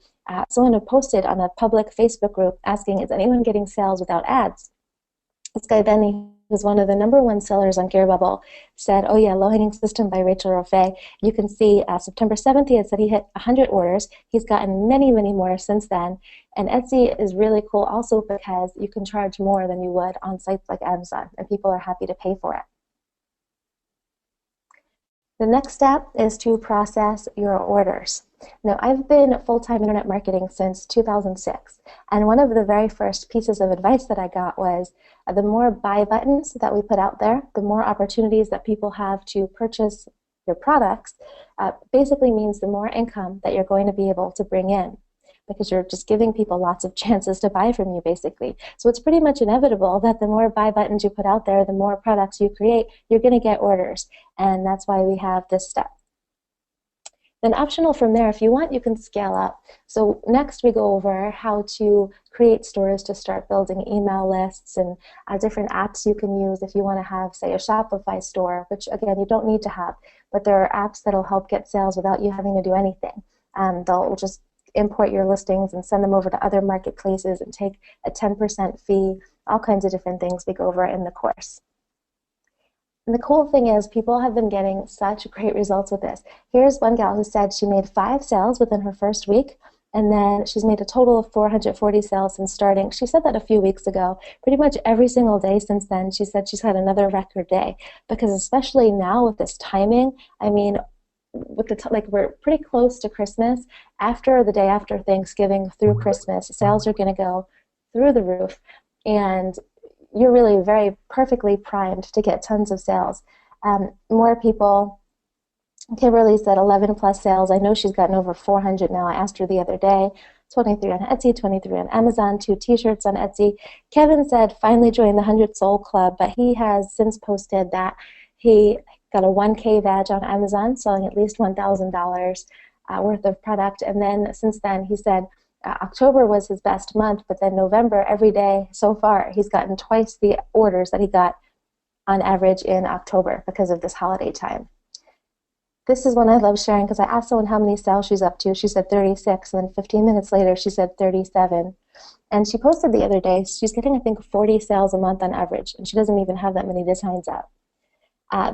someone who posted on a public Facebook group asking, is anyone getting sales without ads? This guy, Benny, who's one of the #1 sellers on GearBubble, said, oh yeah, Low Hanging System by Rachel Rofe. You can see September 7th, he had said he hit 100 orders. He's gotten many, many more since then. And Etsy is really cool also because you can charge more than you would on sites like Amazon, and people are happy to pay for it. The next step is to process your orders. Now, I've been full-time internet marketing since 2006, and one of the very first pieces of advice that I got was the more buy buttons that we put out there, the more opportunities that people have to purchase your products, basically means the more income that you're going to be able to bring in, because you're just giving people lots of chances to buy from you, basically. So it's pretty much inevitable that the more buy buttons you put out there, the more products you create, you're going to get orders. And that's why we have this step. Then optional from there, if you want, you can scale up. So next we go over how to create stores to start building email lists and different apps you can use if you want to have, say, a Shopify store, which again, you don't need to have, but there are apps that'll help get sales without you having to do anything. They'll just import your listings and send them over to other marketplaces and take a 10% fee, all kinds of different things we go over in the course. And the cool thing is people have been getting such great results with this. Here's one gal who said she made 5 sales within her first week, and then she's made a total of 440 sales since starting. She said that a few weeks ago. Pretty much every single day since then, she said she's had another record day, because especially now with this timing, I mean, with the like we're pretty close to Christmas. After the day after Thanksgiving through Christmas, sales are going to go through the roof, and you're really very perfectly primed to get tons of sales. More people. Kimberly said 11 plus sales. I know she's gotten over 400 now. I asked her the other day. 23 on Etsy, 23 on Amazon, 2 t-shirts on Etsy. Kevin said finally joined the 100 Soul Club, but he has since posted that he got a 1K badge on Amazon, selling at least $1,000 worth of product. And then since then, he said October was his best month, but then November, every day so far, he's gotten twice the orders that he got on average in October because of this holiday time. This is one I love sharing because I asked someone how many sales she's up to. She said 36, and then 15 minutes later, she said 37. And she posted the other day, she's getting, I think, 40 sales a month on average, and she doesn't even have that many designs up.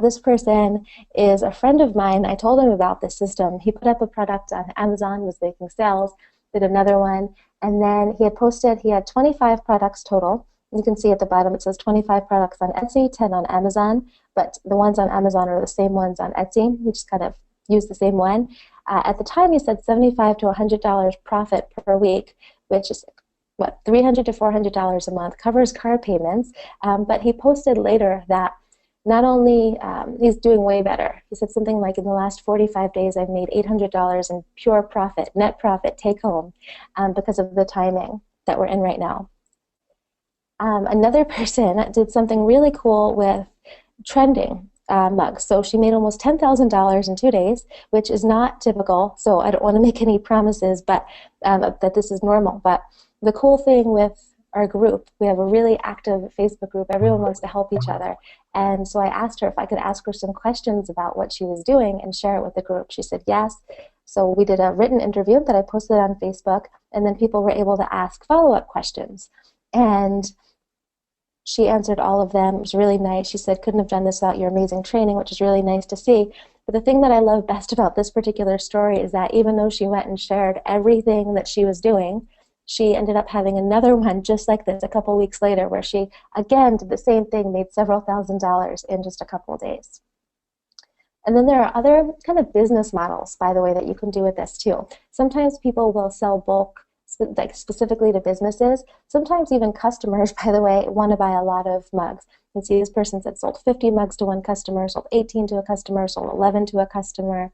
This person is a friend of mine. I told him about this system. He put up a product on Amazon, was making sales, did another one, and then he had posted, he had 25 products total. You can see at the bottom it says 25 products on Etsy, 10 on Amazon, but the ones on Amazon are the same ones on Etsy. You just kind of use the same one. At the time, he said $75 to $100 profit per week, which is what, $300 to $400 a month, covers card payments. But he posted later that not only he's doing way better. He said something like, in the last 45 days, I've made $800 in pure profit, net profit, take home, because of the timing that we're in right now. Another person did something really cool with trending mugs. So she made almost $10,000 in 2 days, which is not typical. So I don't want to make any promises, but that this is normal. But the cool thing with our group, we have a really active Facebook group. Everyone wants to help each other. And so I asked her if I could ask her some questions about what she was doing and share it with the group. She said yes. So we did a written interview that I posted on Facebook, and then people were able to ask follow-up questions. And she answered all of them. It was really nice. She said, couldn't have done this without your amazing training, which is really nice to see. But the thing that I love best about this particular story is that even though she went and shared everything that she was doing, she ended up having another one just like this a couple weeks later, where she, again, did the same thing, made several $1,000s in just a couple of days. And then there are other kind of business models, by the way, that you can do with this too. Sometimes people will sell bulk, like specifically to businesses. Sometimes even customers, by the way, want to buy a lot of mugs. You can see this person said sold 50 mugs to one customer, sold 18 to a customer, sold 11 to a customer.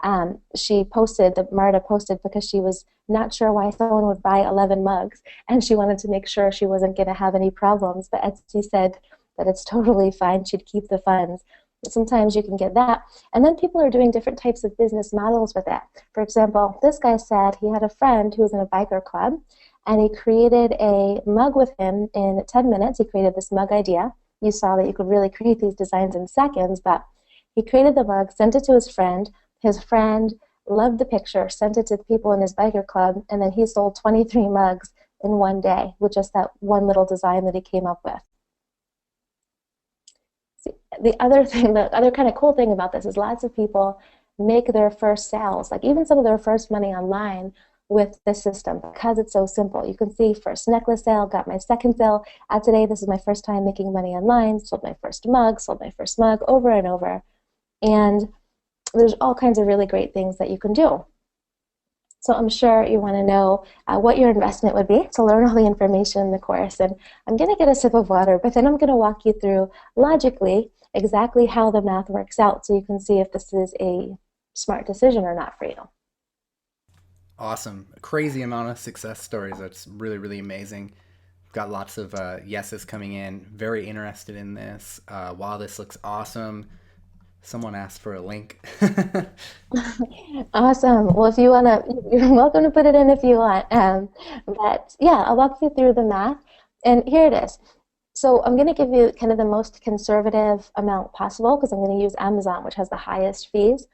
Marta posted because she was not sure why someone would buy 11 mugs, and she wanted to make sure she wasn't going to have any problems. But Etsy said that it's totally fine. She'd keep the funds. Sometimes you can get that. And then people are doing different types of business models with it. For example, this guy said he had a friend who was in a biker club, and he created a mug with him in 10 minutes. He created this mug idea. You saw that you could really create these designs in seconds, but he created the mug, sent it to his friend. His friend loved the picture, sent it to the people in his biker club, and then he sold 23 mugs in one day with just that one little design that he came up with. The other kind of cool thing about this is lots of people make their first sales, like even some of their first money online with this system because it's so simple. You can see first necklace sale, got my second sale. Today, this is my first time making money online, sold my first mug, over and over. And there's all kinds of really great things that you can do. So I'm sure you want to know what your investment would be to learn all the information in the course. And I'm going to get a sip of water, but then I'm going to walk you through logically exactly how the math works out so you can see if this is a smart decision or not for you. Awesome. A crazy amount of success stories. That's really, really amazing. Got lots of yeses coming in. Very interested in this. Wow, this looks awesome. Someone asked for a link. Awesome. Well, if you want to, you're welcome to put it in if you want. But yeah, I'll walk you through the math. And here it is. So I'm going to give you kind of the most conservative amount possible because I'm going to use Amazon, which has the highest fees.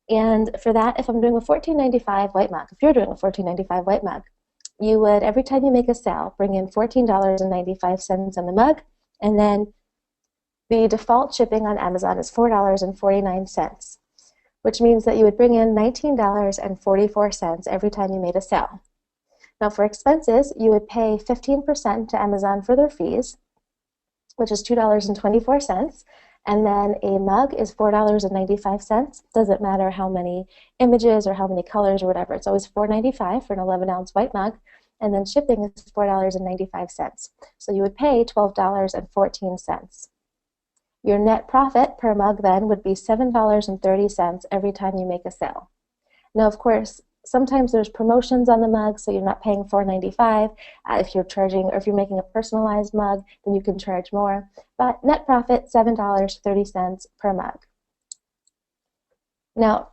And for that, if I'm doing a $14.95 white mug, if you're doing a $14.95 white mug, you would, every time you make a sale, bring in $14.95 on the mug, and then the default shipping on Amazon is $4.49, which means that you would bring in $19.44 every time you made a sale. Now for expenses, you would pay 15% to Amazon for their fees, which is $2.24, and then a mug is $4.95. Doesn't matter how many images or how many colors or whatever. It's always $4.95 for an 11-ounce white mug, and then shipping is $4.95. So you would pay $12.14. Your net profit per mug then would be $7.30 every time you make a sale. Now, of course, sometimes there's promotions on the mug, so you're not paying $4.95. If you're charging, or if you're making a personalized mug, then you can charge more. But net profit, $7.30 per mug. Now,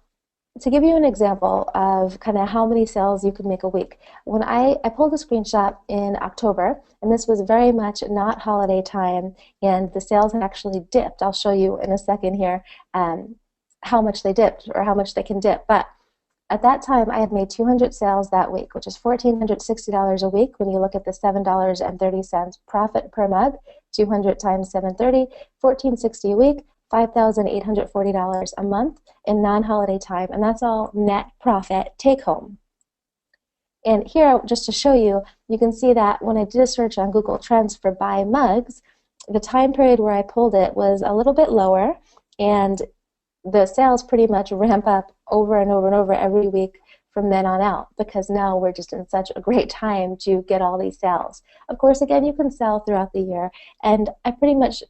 to give you an example of kind of how many sales you can make a week, when I pulled a screenshot in October, and this was very much not holiday time, and the sales had actually dipped. I'll show you in a second here how much they dipped or how much they can dip. But at that time, I had made 200 sales that week, which is $1,460 a week when you look at the $7.30 profit per mug. 200 times 730, $1,460 a week, $5,840 a month in non-holiday time, and that's all net profit take home. And here, just to show you, you can see that when I did a search on Google Trends for buy mugs, the time period where I pulled it was a little bit lower, and the sales pretty much ramp up over and over and over every week from then on out, because now we're just in such a great time to get all these sales. Of course, again, you can sell throughout the year, and every month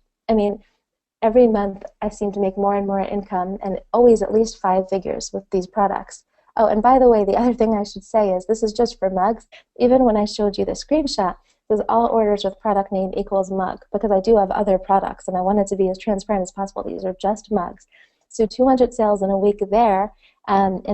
I seem to make more and more income, and always at least 5 figures with these products. Oh, and by the way, the other thing I should say is this is just for mugs. Even when I showed you the screenshot, it was all orders with product name equals mug, because I do have other products, and I wanted to be as transparent as possible. These are just mugs. So 200 sales in a week there, and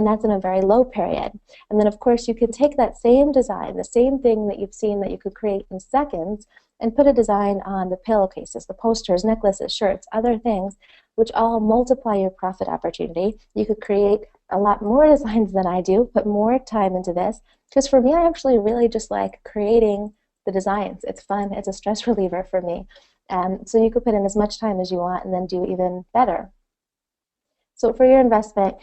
that's in a very low period. And then, of course, you can take that same design, the same thing that you've seen that you could create in seconds, and put a design on the pillowcases, the posters, necklaces, shirts, other things, which all multiply your profit opportunity. You could create a lot more designs than I do, put more time into this, because for me, I actually really just like creating the designs. It's fun. It's a stress reliever for me. So you could put in as much time as you want and then do even better. So for your investment,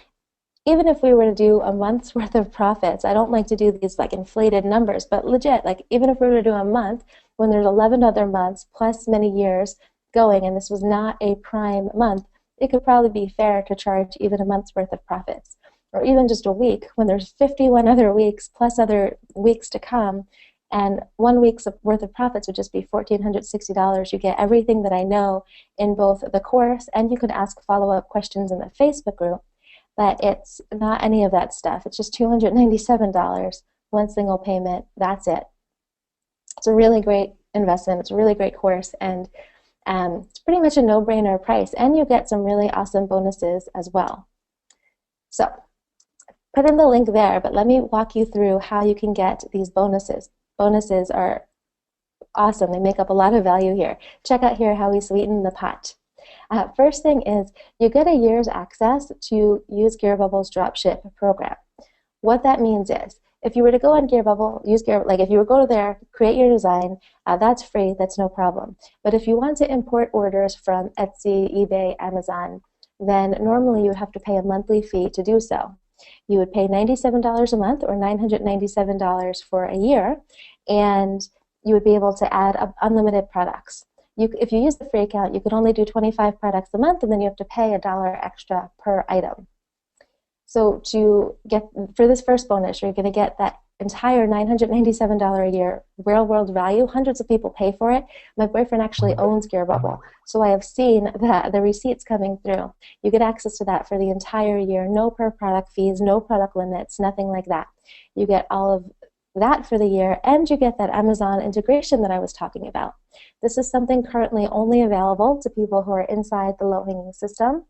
even if we were to do a month's worth of profits, I don't like to do these like inflated numbers, but legit, like even if we were to do a month when there's 11 other months plus many years going, and this was not a prime month, it could probably be fair to charge even a month's worth of profits, or even just a week when there's 51 other weeks plus other weeks to come, and 1 week's worth of profits would just be $1,460. You get everything that I know in both the course, and you can ask follow-up questions in the Facebook group. but it's not any of that stuff. It's just $297, one single payment. That's it. It's a really great investment. It's a really great course, and it's pretty much a no-brainer price, and you get some really awesome bonuses as well. So put in the link there, but let me walk you through how you can get these bonuses. Bonuses are awesome. They make up a lot of value here. Check out here how we sweeten the pot. First thing is you get a year's access to use GearBubble's dropship program. What that means is if you were to go on GearBubble, like if you were to go there, create your design, that's free, that's no problem. But if you want to import orders from Etsy, eBay, Amazon, then normally you would have to pay a monthly fee to do so. You would pay $97 a month or $997 for a year, and you would be able to add unlimited products. If you use the free account, you could only do 25 products a month, and then you have to pay $1 extra per item. So for this first bonus, you're going to get that entire $997 a year real world value. Hundreds of people pay for it. My boyfriend actually owns GearBubble, so I have seen the receipts coming through. You get access to that for the entire year, no per product fees, no product limits, nothing like that. You get all of that for the year, and you get that Amazon integration that I was talking about. This is something currently only available to people who are inside the low-hanging system.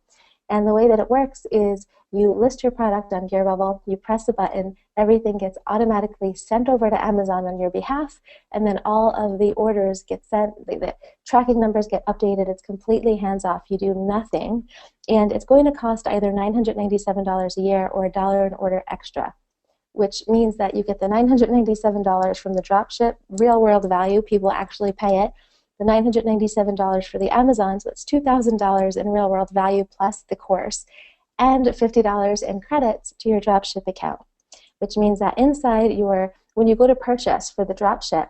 And the way that it works is you list your product on GearBubble, you press a button, everything gets automatically sent over to Amazon on your behalf, and then all of the orders get sent, the tracking numbers get updated. It's completely hands-off. You do nothing. And it's going to cost either $997 a year or $1 an order extra, which means that you get the $997 from the dropship, real-world value, people actually pay it, the $997 for the Amazon, so that's $2,000 in real-world value plus the course, and $50 in credits to your dropship account, which means that inside when you go to purchase for the dropship,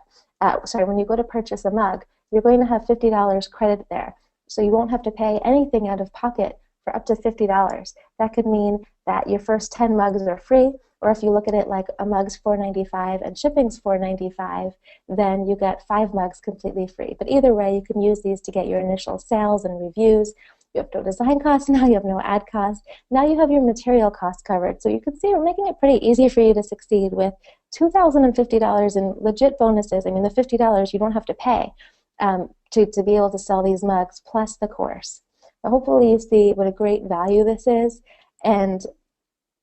when you go to purchase a mug, you're going to have $50 credit there. So you won't have to pay anything out of pocket for up to $50. That could mean that your first 10 mugs are free, or if you look at it like a mug's $4.95 and shipping's $4.95, then you get 5 mugs completely free. But either way, you can use these to get your initial sales and reviews. You have no design costs now, you have no ad cost. Now you have your material costs covered. So you can see we're making it pretty easy for you to succeed with $2,050 in legit bonuses. I mean, the $50 you don't have to pay to be able to sell these mugs plus the course. But hopefully you see what a great value this is. And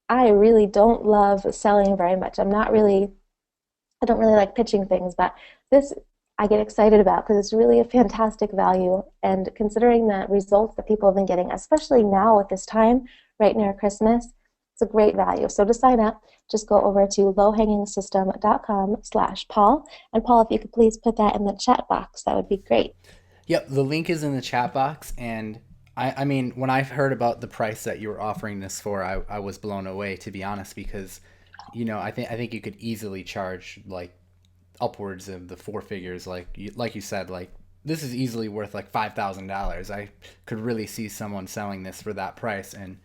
I really don't love selling very much. I don't really like pitching things, but this I get excited about because it's really a fantastic value. And considering the results that people have been getting, especially now at this time, right near Christmas, it's a great value. So to sign up, just go over to lowhangingsystem.com/Paul. And Paul, if you could please put that in the chat box, that would be great. Yep, the link is in the chat box, and I mean, when I heard about the price that you were offering this for, I was blown away, to be honest, because, I think you could easily charge like upwards of the 4 figures, like you said, like this is easily worth like $5,000. I could really see someone selling this for that price, and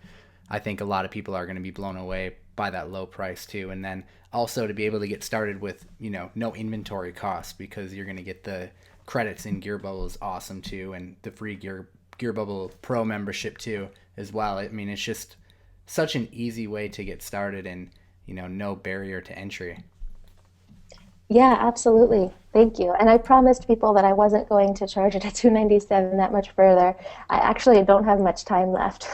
I think a lot of people are going to be blown away by that low price too. And then also to be able to get started with, no inventory costs, because you're going to get the credits in GearBubble is awesome too, and the free GearBubble Pro membership too as well. I mean, it's just such an easy way to get started, and no barrier to entry. Yeah, absolutely. Thank you. And I promised people that I wasn't going to charge it at $297 that much further. I actually don't have much time left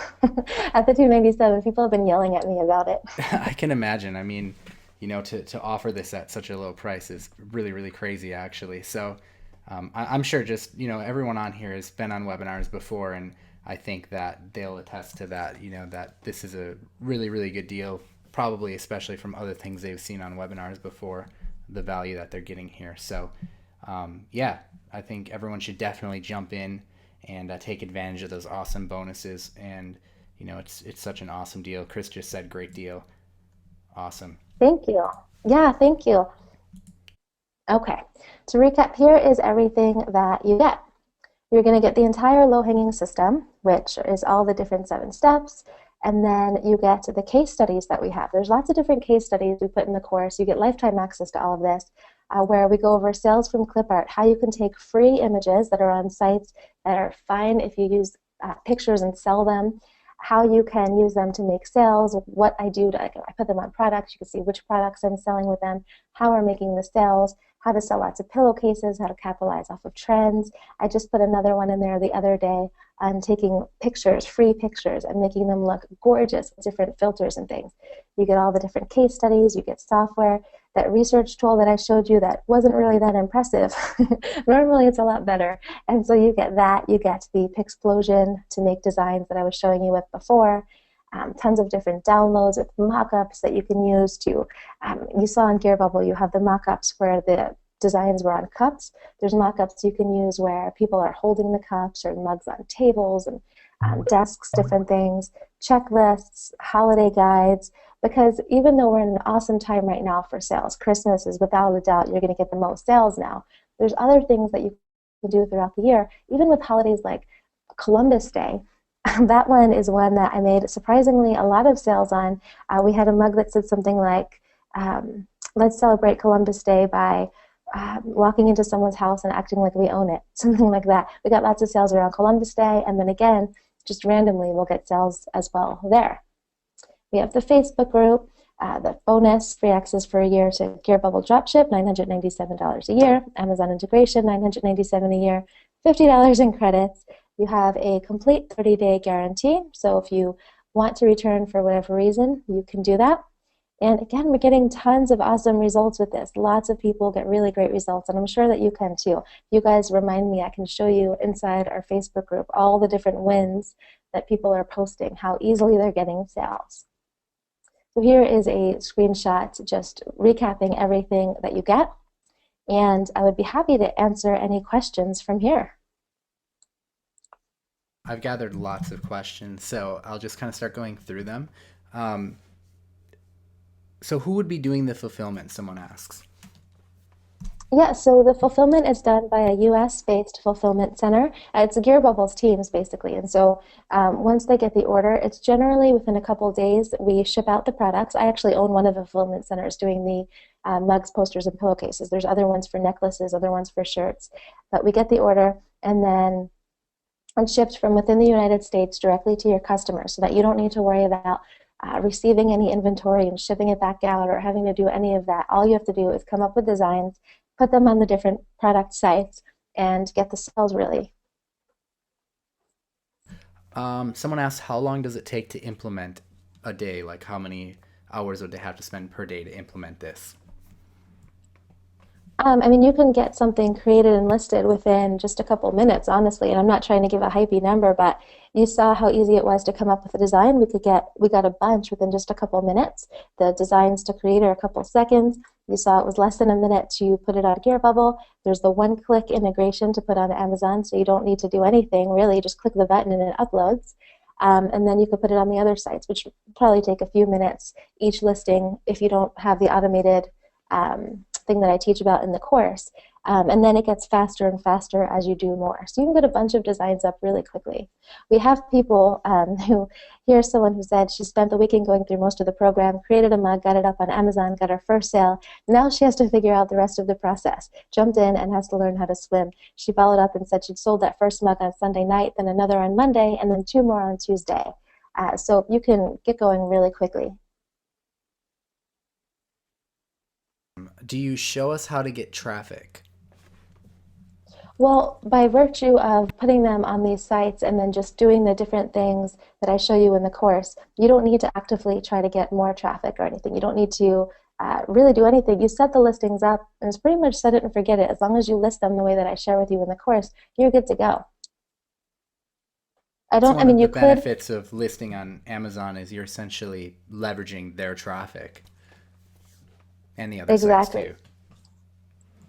at the $297. People have been yelling at me about it. I can imagine. I mean, to offer this at such a low price is really, really crazy, actually. So I'm sure just, everyone on here has been on webinars before, and I think that they'll attest to that, that this is a really, really good deal, probably especially from other things they've seen on webinars before, the value that they're getting here. So yeah, I think everyone should definitely jump in and take advantage of those awesome bonuses. And, it's such an awesome deal. Chris just said great deal. Awesome. Thank you. Yeah, thank you. Okay, to recap, here is everything that you get. You're going to get the entire low-hanging system, which is all the different 7 steps, and then you get the case studies that we have. There's lots of different case studies we put in the course. You get lifetime access to all of this, where we go over sales from clip art, how you can take free images that are on sites that are fine if you use pictures and sell them. how you can use them to make sales, what I do to, I put them on products, you can see which products I'm selling with them, how we're making the sales, how to sell lots of pillowcases, how to capitalize off of trends. I just put another one in there the other day on taking pictures, free pictures, and making them look gorgeous with different filters and things. You get all the different case studies, you get software. That research tool that I showed you that wasn't really that impressive. Normally it's a lot better. And so you get that, you get the Pixplosion to make designs that I was showing you with before, tons of different downloads with mock-ups that you can use to, you saw in Gear Bubble, you have the mock-ups where the designs were on cups. There's mock-ups you can use where people are holding the cups or mugs on tables and desks, different things, checklists, holiday guides, because even though we're in an awesome time right now for sales, Christmas is without a doubt you're going to get the most sales now. There's other things that you can do throughout the year, even with holidays like Columbus Day. That one is one that I made surprisingly a lot of sales on. We had a mug that said something like, let's celebrate Columbus Day by walking into someone's house and acting like we own it, something like that. We got lots of sales around Columbus Day, and then again, just randomly, we'll get sales as well there. We have the Facebook group, the bonus, free access for a year to Gear Bubble Dropship, $997 a year, Amazon integration, $997 a year, $50 in credits. You have a complete 30-day guarantee, so if you want to return for whatever reason, you can do that. And again, we're getting tons of awesome results with this. Lots of people get really great results, and I'm sure that you can too. If you guys remind me, I can show you inside our Facebook group all the different wins that people are posting, how easily they're getting sales. So here is a screenshot just recapping everything that you get, and I would be happy to answer any questions from here. I've gathered lots of questions, so I'll just kind of start going through them. So who would be doing the fulfillment, someone asks? Yeah, so the fulfillment is done by a US-based fulfillment center. It's Gear Bubble's teams, basically. And so once they get the order, it's generally within a couple days we ship out the products. I actually own one of the fulfillment centers doing the mugs, posters, and pillowcases. There's other ones for necklaces, other ones for shirts. But we get the order, and then it's shipped from within the United States directly to your customer so that you don't need to worry about receiving any inventory and shipping it back out or having to do any of that. All you have to do is come up with designs, put them on the different product sites, and get the sales really. Someone asked, how long does it take to implement a day? Like how many hours would they have to spend per day to implement this? I mean, you can get something created and listed within just a couple minutes, honestly. And I'm not trying to give a hypey number, but you saw how easy it was to come up with a design. We got a bunch within just a couple minutes. The designs to create are a couple seconds. You saw it was less than a minute to put it on Gear Bubble. There's the one-click integration to put on Amazon, so you don't need to do anything really. Just click the button and it uploads. And then you could put it on the other sites, which would probably take a few minutes each listing if you don't have the automated thing that I teach about in the course. And then it gets faster and faster as you do more. So you can get a bunch of designs up really quickly. We have people here's someone who said she spent the weekend going through most of the program, created a mug, got it up on Amazon, got her first sale. Now she has to figure out the rest of the process. Jumped in and has to learn how to swim. She followed up and said she'd sold that first mug on Sunday night, then another on Monday, and then 2 more on Tuesday. So you can get going really quickly. Do you show us how to get traffic? Well, by virtue of putting them on these sites and then just doing the different things that I show you in the course, you don't need to actively try to get more traffic or anything. You don't need to really do anything. You set the listings up, and it's pretty much set it and forget it. As long as you list them the way that I share with you in the course, you're good to go. One of the You could. benefits of listing on Amazon is you're essentially leveraging their traffic and the other sites Exactly. too.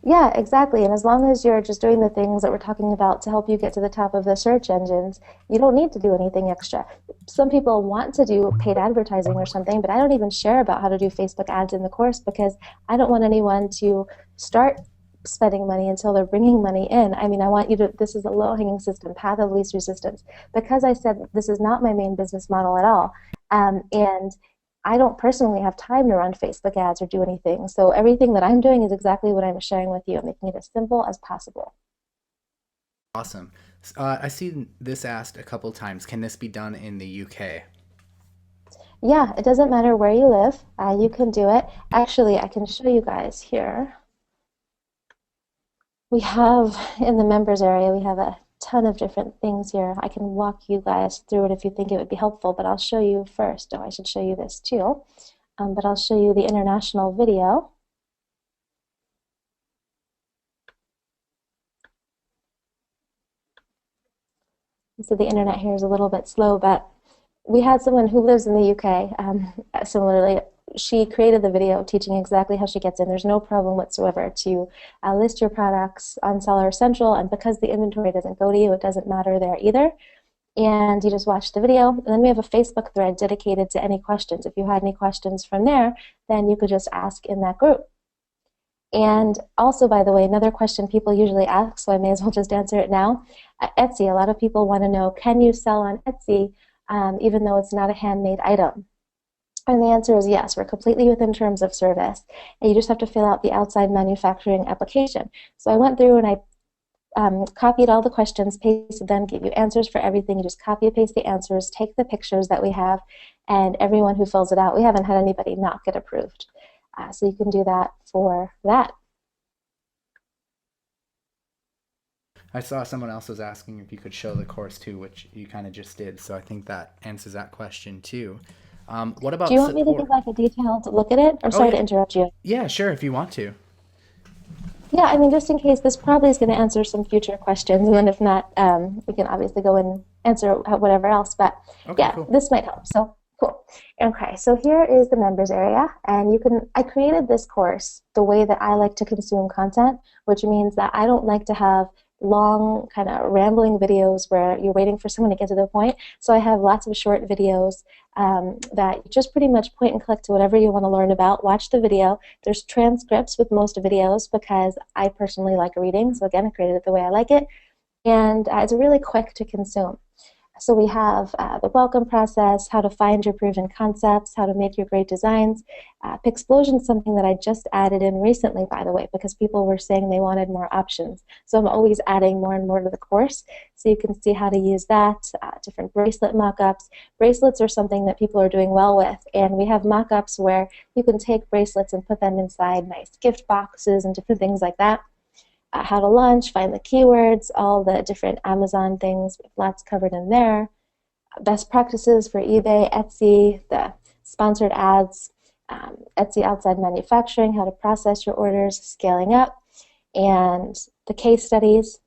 Yeah, exactly. And as long as you're just doing the things that we're talking about to help you get to the top of the search engines, you don't need to do anything extra. Some people want to do paid advertising or something, but I don't even share about how to do Facebook ads in the course because I don't want anyone to start spending money until they're bringing money in. I mean, I want you to, this is a low-hanging system, path of least resistance. Because I said this is not my main business model at all, and I don't personally have time to run Facebook ads or do anything. So everything that I'm doing is exactly what I'm sharing with you. I'm making it as simple as possible. Awesome. I see this asked a couple times. Can this be done in the UK? Yeah, it doesn't matter where you live. You can do it. Actually, I can show you guys here. We have in the members area, we have a ton of different things here. I can walk you guys through it if you think it would be helpful, but I'll show you first. Oh, I should show you this too. But I'll show you the international video. So the internet here is a little bit slow, but we had someone who lives in the UK. Similarly, she created the video teaching exactly how she gets in. There's no problem whatsoever to list your products on Seller Central, and because the inventory doesn't go to you, it doesn't matter there either. And you just watch the video, and then we have a Facebook thread dedicated to any questions. If you had any questions from there, then you could just ask in that group. And also, by the way, another question people usually ask, so I may as well just answer it now. Etsy, a lot of people want to know, can you sell on Etsy even though it's not a handmade item? And the answer is yes. We're completely within terms of service, and you just have to fill out the outside manufacturing application. So I went through and I copied all the questions, pasted them, gave you answers for everything. You just copy and paste the answers, take the pictures that we have, and everyone who fills it out, we haven't had anybody not get approved. So you can do that for that. I saw someone else was asking if you could show the course too, which you kind of just did. So I think that answers that question too. What about Do you want me to support? give like a detailed look at it? Or Oh sorry yeah, to interrupt you. yeah, sure, if you want to. Yeah, I mean, just in case, this probably is going to answer some future questions, and then if not, we can obviously go and answer whatever else. But Okay, yeah, cool. this might help. So cool. Okay, so here is the members area, and you can. I created this course the way that I like to consume content, which means that I don't like to have long, kind of rambling videos where you're waiting for someone to get to the point. So I have lots of short videos that you just pretty much point and click to whatever you want to learn about. Watch the video. There's transcripts with most videos because I personally like reading. So again, I created it the way I like it. And it's really quick to consume. So we have the welcome process, how to find your proven concepts, how to make your great designs. Pixplosion is something that I just added in recently, by the way, because people were saying they wanted more options. So I'm always adding more and more to the course. So you can see how to use that, different bracelet mock-ups. Bracelets are something that people are doing well with, and we have mock-ups where you can take bracelets and put them inside nice gift boxes and different things like that. How to launch, find the keywords, all the different Amazon things, lots covered in there. Best practices for eBay, Etsy, the sponsored ads, Etsy outside manufacturing, how to process your orders, scaling up, and the case studies.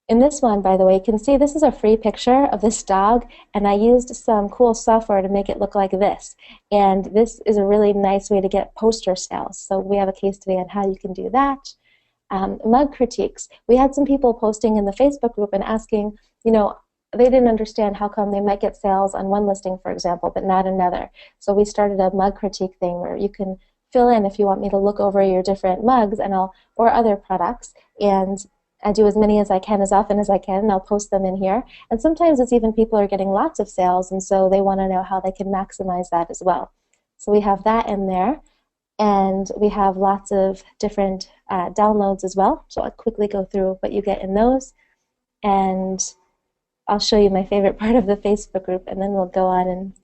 In this one, by the way, you can see this is a free picture of this dog, and I used some cool software to make it look like this. And this is a really nice way to get poster sales. So we have a case study on how you can do that. Mug critiques. We had some people posting in the Facebook group and asking, they didn't understand how come they might get sales on one listing, for example, but not another. So we started a mug critique thing where you can fill in if you want me to look over your different mugs or other products, and I do as many as I can, as often as I can, and I'll post them in here. And sometimes it's even people are getting lots of sales, and so they want to know how they can maximize that as well. So we have that in there. And we have lots of different downloads as well. So I'll quickly go through what you get in those. And I'll show you my favorite part of the Facebook group, and then we'll go on and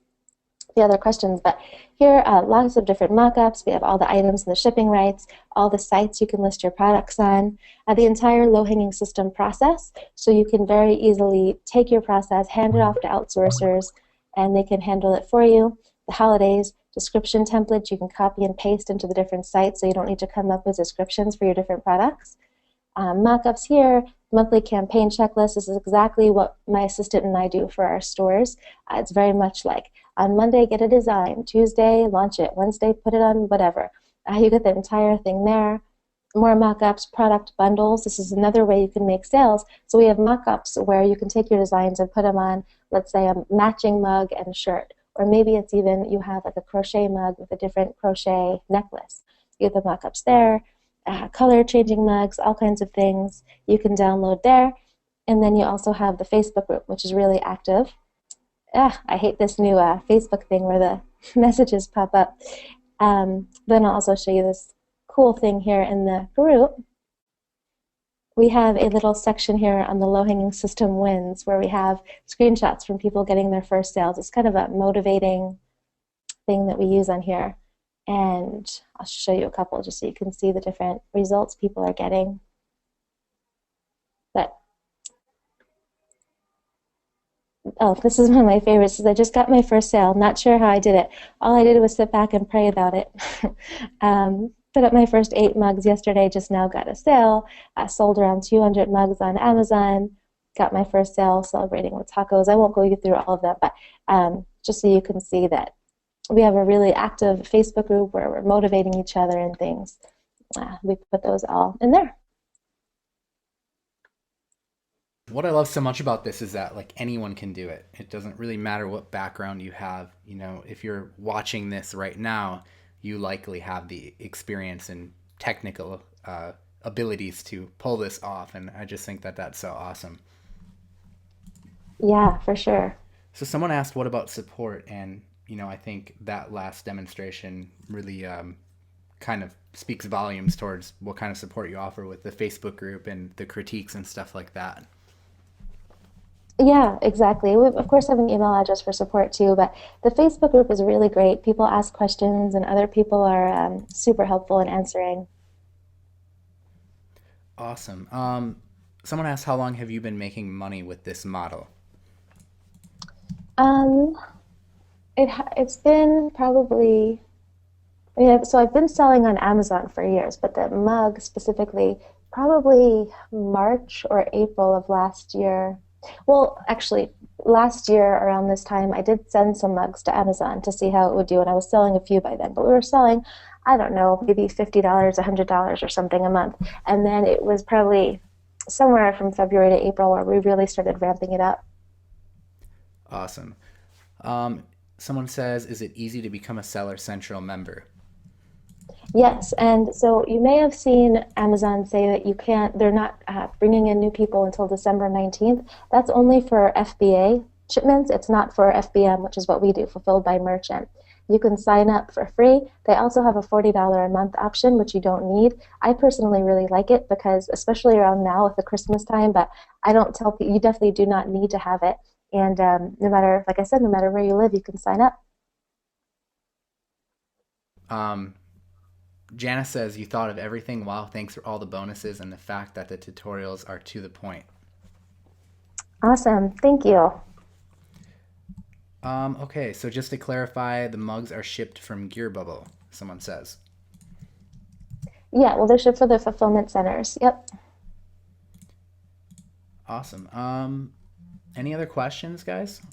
the other questions. But here are lots of different mock-ups. We have all the items and the shipping rights, all the sites you can list your products on, the entire low-hanging system process. So you can very easily take your process, hand it off to outsourcers, and they can handle it for you. The holidays, description templates you can copy and paste into the different sites, so you don't need to come up with descriptions for your different products. Mock-ups here, monthly campaign checklist. This is exactly what my assistant and I do for our stores. It's very much like on Monday, get a design. Tuesday, launch it. Wednesday, put it on whatever. You get the entire thing there. More mock-ups, product bundles. This is another way you can make sales. So we have mock-ups where you can take your designs and put them on, let's say, a matching mug and shirt. Or maybe it's even you have like a crochet mug with a different crochet necklace. You get the mock-ups there, color changing mugs, all kinds of things you can download there. And then you also have the Facebook group, which is really active. I hate this new Facebook thing where the messages pop up. Then I'll also show you this cool thing here in the group we have a little section here on the low-hanging system wins where we have screenshots from people getting their first sales. It's kind of a motivating thing that we use on here. And I'll show you a couple just so you can see the different results people are getting. But oh, this is one of my favorites. I just got my first sale. Not sure how I did it. All I did was sit back and pray about it. Put up my first 8 mugs yesterday. Just now got a sale. I sold around 200 mugs on Amazon. Got my first sale celebrating with tacos. I won't go you through all of that, but just so you can see that we have a really active Facebook group where we're motivating each other and things. We put those all in there. What I love so much about this is that like anyone can do it. It doesn't really matter what background you have. You know, if you're watching this right now, you likely have the experience and technical abilities to pull this off. And I just think that that's so awesome. Yeah, for sure. So someone asked, what about support? And, I think that last demonstration really kind of speaks volumes towards what kind of support you offer with the Facebook group and the critiques and stuff like that. Yeah, exactly. We, of course, have an email address for support too, but the Facebook group is really great. People ask questions, and other people are super helpful in answering. Awesome. Someone asked, how long have you been making money with this model? Um, it's been probably, I mean, so I've been selling on Amazon for years, but the mug specifically, probably March or April of last year. Well, actually, last year around this time, I did send some mugs to Amazon to see how it would do, and I was selling a few by then. But we were selling, I don't know, maybe $50, $100 or something a month. And then it was probably somewhere from February to April where we really started ramping it up. Awesome. Someone says, is it easy to become a Seller Central member? Yes, and so you may have seen Amazon say that you can't, they're not bringing in new people until December 19th. That's only for FBA shipments. It's not for FBM, which is what we do, fulfilled by merchant. You can sign up for free. They also have a $40 a month option, which you don't need. I personally really like it because, especially around now with the Christmas time, but I don't tell people, you definitely do not need to have it. And no matter, like I said, no matter where you live, you can sign up. Um, Janice says, you thought of everything. Wow, thanks for all the bonuses and the fact that the tutorials are to the point. Awesome. Thank you. Okay, so just to clarify, the mugs are shipped from Gear Bubble, someone says. Yeah, well, they're shipped for the fulfillment centers. Yep. Awesome. Any other questions, guys?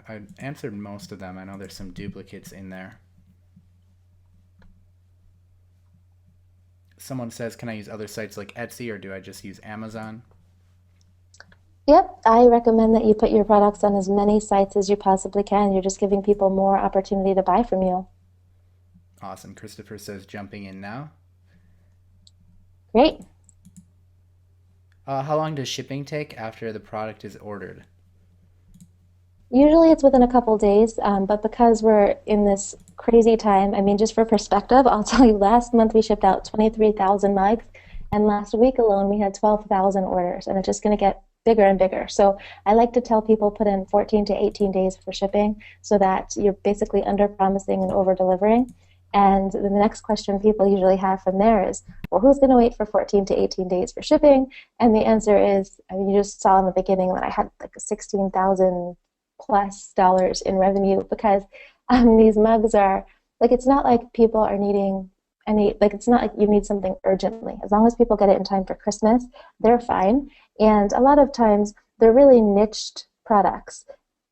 I answered most of them. I know there's some duplicates in there. Someone says, can I use other sites like Etsy or do I just use Amazon? Yep, I recommend that you put your products on as many sites as you possibly can. You're just giving people more opportunity to buy from you. Awesome. Christopher says, jumping in now. Great. How long does shipping take after the product is ordered? Usually it's within a couple days, but because we're in this crazy time, I mean, just for perspective, I'll tell you, last month we shipped out 23,000 mugs, and last week alone we had 12,000 orders, and it's just going to get bigger and bigger. So I like to tell people put in 14 to 18 days for shipping so that you're basically under promising and over delivering. And the next question people usually have from there is, well, who's going to wait for 14 to 18 days for shipping? And the answer is, I mean, you just saw in the beginning that I had like 16,000 plus dollars in revenue because these mugs are like, it's not like people are needing any, like, it's not like you need something urgently. As long as people get it in time for Christmas, they're fine. And a lot of times they're really niched products.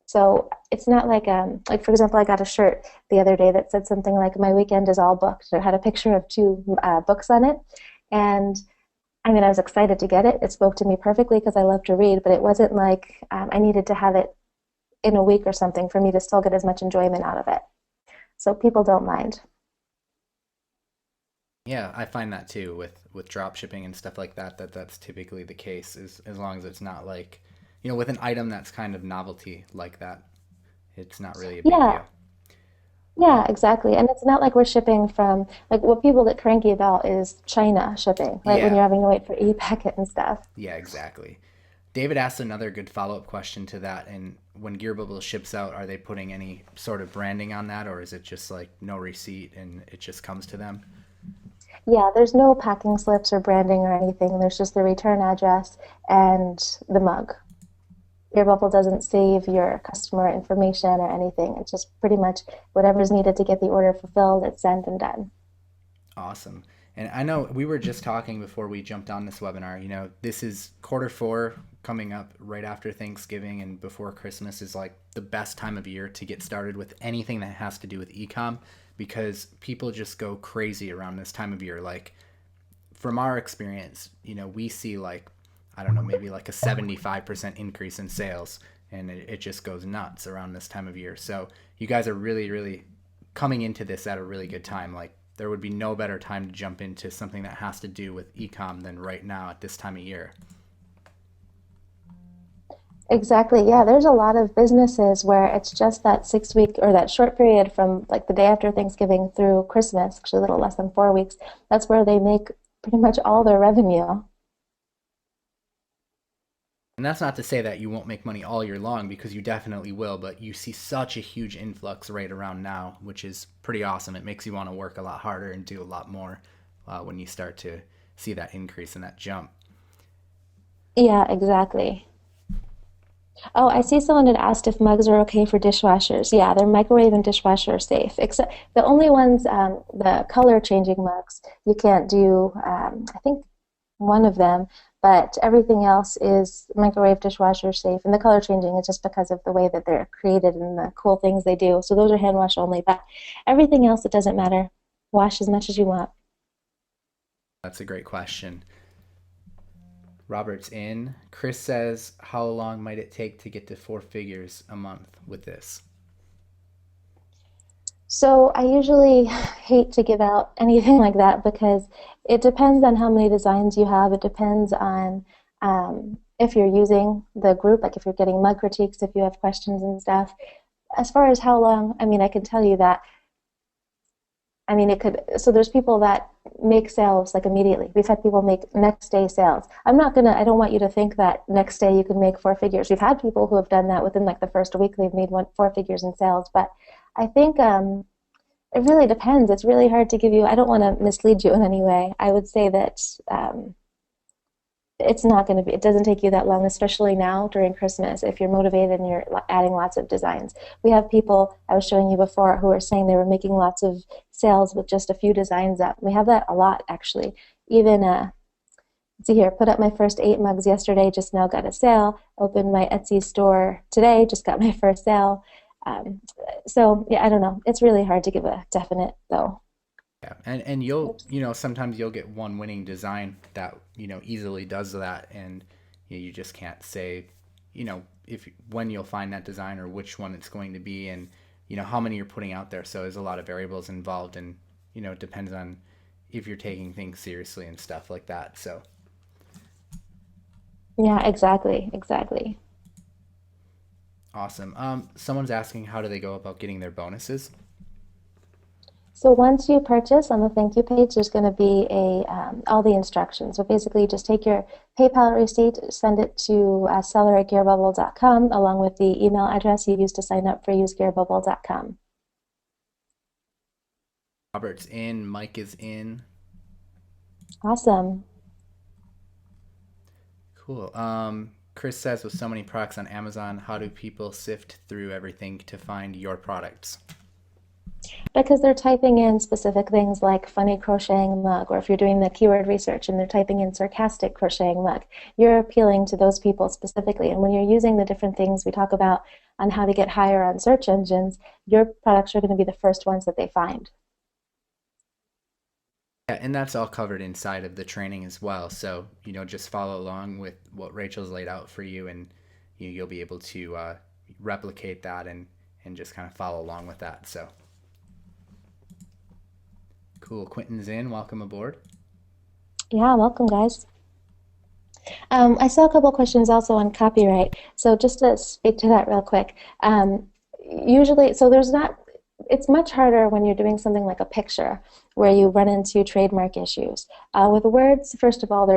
So it's not like for example, I got a shirt the other day that said something like, my weekend is all booked. It had a picture of two books on it. And I mean, I was excited to get it. It spoke to me perfectly because I love to read, but it wasn't like I needed to have it in a week or something for me to still get as much enjoyment out of it. So people don't mind. Yeah, I find that too with drop shipping and stuff like that, that's typically the case, is as long as it's not like, with an item that's kind of novelty like that, it's not really a big Yeah, deal. Yeah, exactly. And it's not like we're shipping from, like, what people get cranky about is China shipping, right? When Yeah, you're having to wait for e-packet and stuff. yeah, exactly. David asked another good follow up question to that. And when Gear Bubble ships out, are they putting any sort of branding on that, or is it just like no receipt and it just comes to them? Yeah, there's no packing slips or branding or anything. There's just the return address and the mug. Your bubble doesn't save your customer information or anything. It's just pretty much whatever's needed to get the order fulfilled, it's sent and done. Awesome. And I know we were just talking before we jumped on this webinar. This is quarter 4 coming up right after Thanksgiving and before Christmas is like the best time of year to get started with anything that has to do with ecom because people just go crazy around this time of year. Like from our experience, we see like, I don't know, maybe like a 75% increase in sales and it just goes nuts around this time of year. So you guys are really, really coming into this at a really good time. Like there would be no better time to jump into something that has to do with ecom than right now at this time of year. Exactly. Yeah, there's a lot of businesses where it's just that 6 week or that short period from like the day after Thanksgiving through Christmas, actually a little less than 4 weeks. That's where they make pretty much all their revenue. And that's not to say that you won't make money all year long because you definitely will, but you see such a huge influx right around now, which is pretty awesome. It makes you want to work a lot harder and do a lot more when you start to see that increase and that jump. Yeah, exactly. Oh, I see someone had asked if mugs are okay for dishwashers. Yeah, they're microwave and dishwasher safe. Except the only ones, the color changing mugs, you can't do, I think one of them, but everything else is microwave dishwasher safe. And the color changing is just because of the way that they're created and the cool things they do. So those are hand wash only, but everything else, it doesn't matter. Wash as much as you want. That's a great question. Robert's in. Chris says, how long might it take to get to 4 figures a month with this? So I usually hate to give out anything like that because it depends on how many designs you have. It depends on if you're using the group, like if you're getting mug critiques, if you have questions and stuff. As far as how long, I mean, I can tell you that. I mean, it could. So there's people that make sales like immediately. We've had people make next day sales. I don't want you to think that next day you can make 4 figures. We've had people who have done that within like the first week. They've made 4 figures in sales. But I think it really depends. It's really hard to give you, I don't want to mislead you in any way. I would say that it's not going to be, it doesn't take you that long, especially now during Christmas, if you're motivated and you're adding lots of designs. We have people I was showing you before who are saying they were making lots of sales with just a few designs up. We have that a lot, actually. Even, let's see here, put up my first 8 mugs yesterday, just now got a sale. Opened my Etsy store today, just got my first sale. Um, so yeah, I don't know. It's really hard to give a definite though. Yeah, and you'll sometimes you'll get one winning design that easily does that, and you just can't say if when you'll find that design or which one it's going to be, and how many you're putting out there. So there's a lot of variables involved, and it depends on if you're taking things seriously and stuff like that. So Yeah, exactly, exactly. awesome. Someone's asking how do they go about getting their bonuses? So once you purchase on the thank you page, there's going to be a all the instructions. So basically, you just take your PayPal receipt, send it to seller@gearbubble.com along with the email address you used to sign up for usegearbubble.com. Robert's in, Mike is in. Awesome. Cool. Chris says, with so many products on Amazon, how do people sift through everything to find your products? Because they're typing in specific things like funny crocheting mug, or if you're doing the keyword research and they're typing in sarcastic crocheting mug, you're appealing to those people specifically. And when you're using the different things we talk about on how to get higher on search engines, your products are going to be the first ones that they find. Yeah, and that's all covered inside of the training as well. So, just follow along with what Rachel's laid out for you, and you'll be able to replicate that and just kind of follow along with that. So, cool. Quentin's in. Welcome aboard. Yeah, welcome, guys. I saw a couple questions also on copyright. So just to speak to that real quick, usually, so there's not it's much harder when you're doing something like a picture where you run into trademark issues. With words, first of all,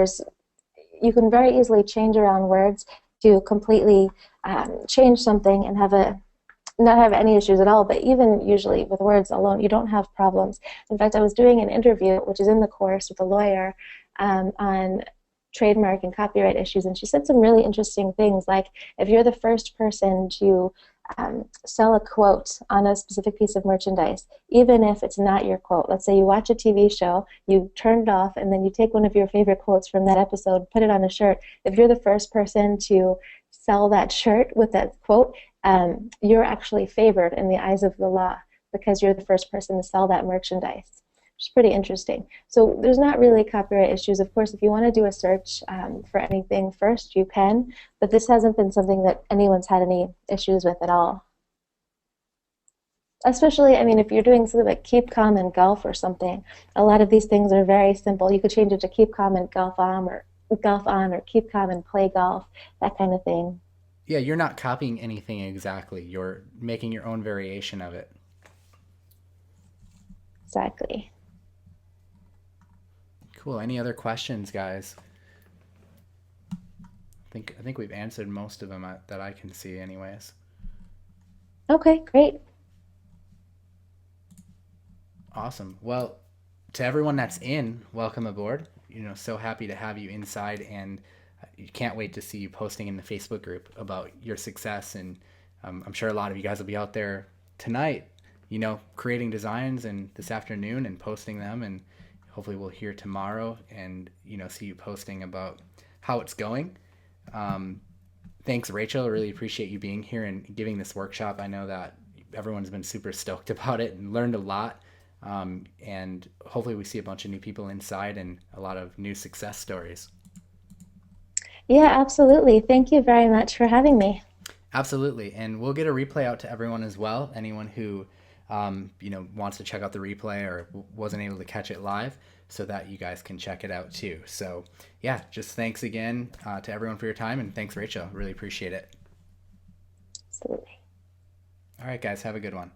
you can very easily change around words to completely change something and not have any issues at all. But even usually with words alone, you don't have problems. In fact, I was doing an interview, which is in the course, with a lawyer on trademark and copyright issues, and she said some really interesting things, like if you're the first person to sell a quote on a specific piece of merchandise, even if it's not your quote. Let's say you watch a TV show, you turn it off, and then you take one of your favorite quotes from that episode, put it on a shirt. If you're the first person to sell that shirt with that quote, you're actually favored in the eyes of the law because you're the first person to sell that merchandise, which is pretty interesting. So there's not really copyright issues. Of course, if you want to do a search for anything first, you can, but this hasn't been something that anyone's had any issues with at all. Especially, I mean, if you're doing something like keep calm and golf or something, a lot of these things are very simple. You could change it to keep calm and golf on, or keep calm and play golf, that kind of thing. Yeah, you're not copying anything exactly. You're making your own variation of it. Exactly. Cool. Any other questions, guys? I think we've answered most of them that I can see anyways. Okay, great. Awesome. Well, to everyone that's in, welcome aboard. So happy to have you inside, and you can't wait to see you posting in the Facebook group about your success. And I'm sure a lot of you guys will be out there tonight, creating designs, and this afternoon, and posting them. And hopefully we'll hear tomorrow and, see you posting about how it's going. Thanks, Rachel. I really appreciate you being here and giving this workshop. I know that everyone's been super stoked about it and learned a lot. And hopefully we see a bunch of new people inside and a lot of new success stories. Yeah, absolutely. Thank you very much for having me. Absolutely. And we'll get a replay out to everyone as well. Anyone who, wants to check out the replay or wasn't able to catch it live, so that you guys can check it out too. So yeah, just thanks again to everyone for your time. And thanks, Rachel. Really appreciate it. Absolutely. All right, guys, have a good one.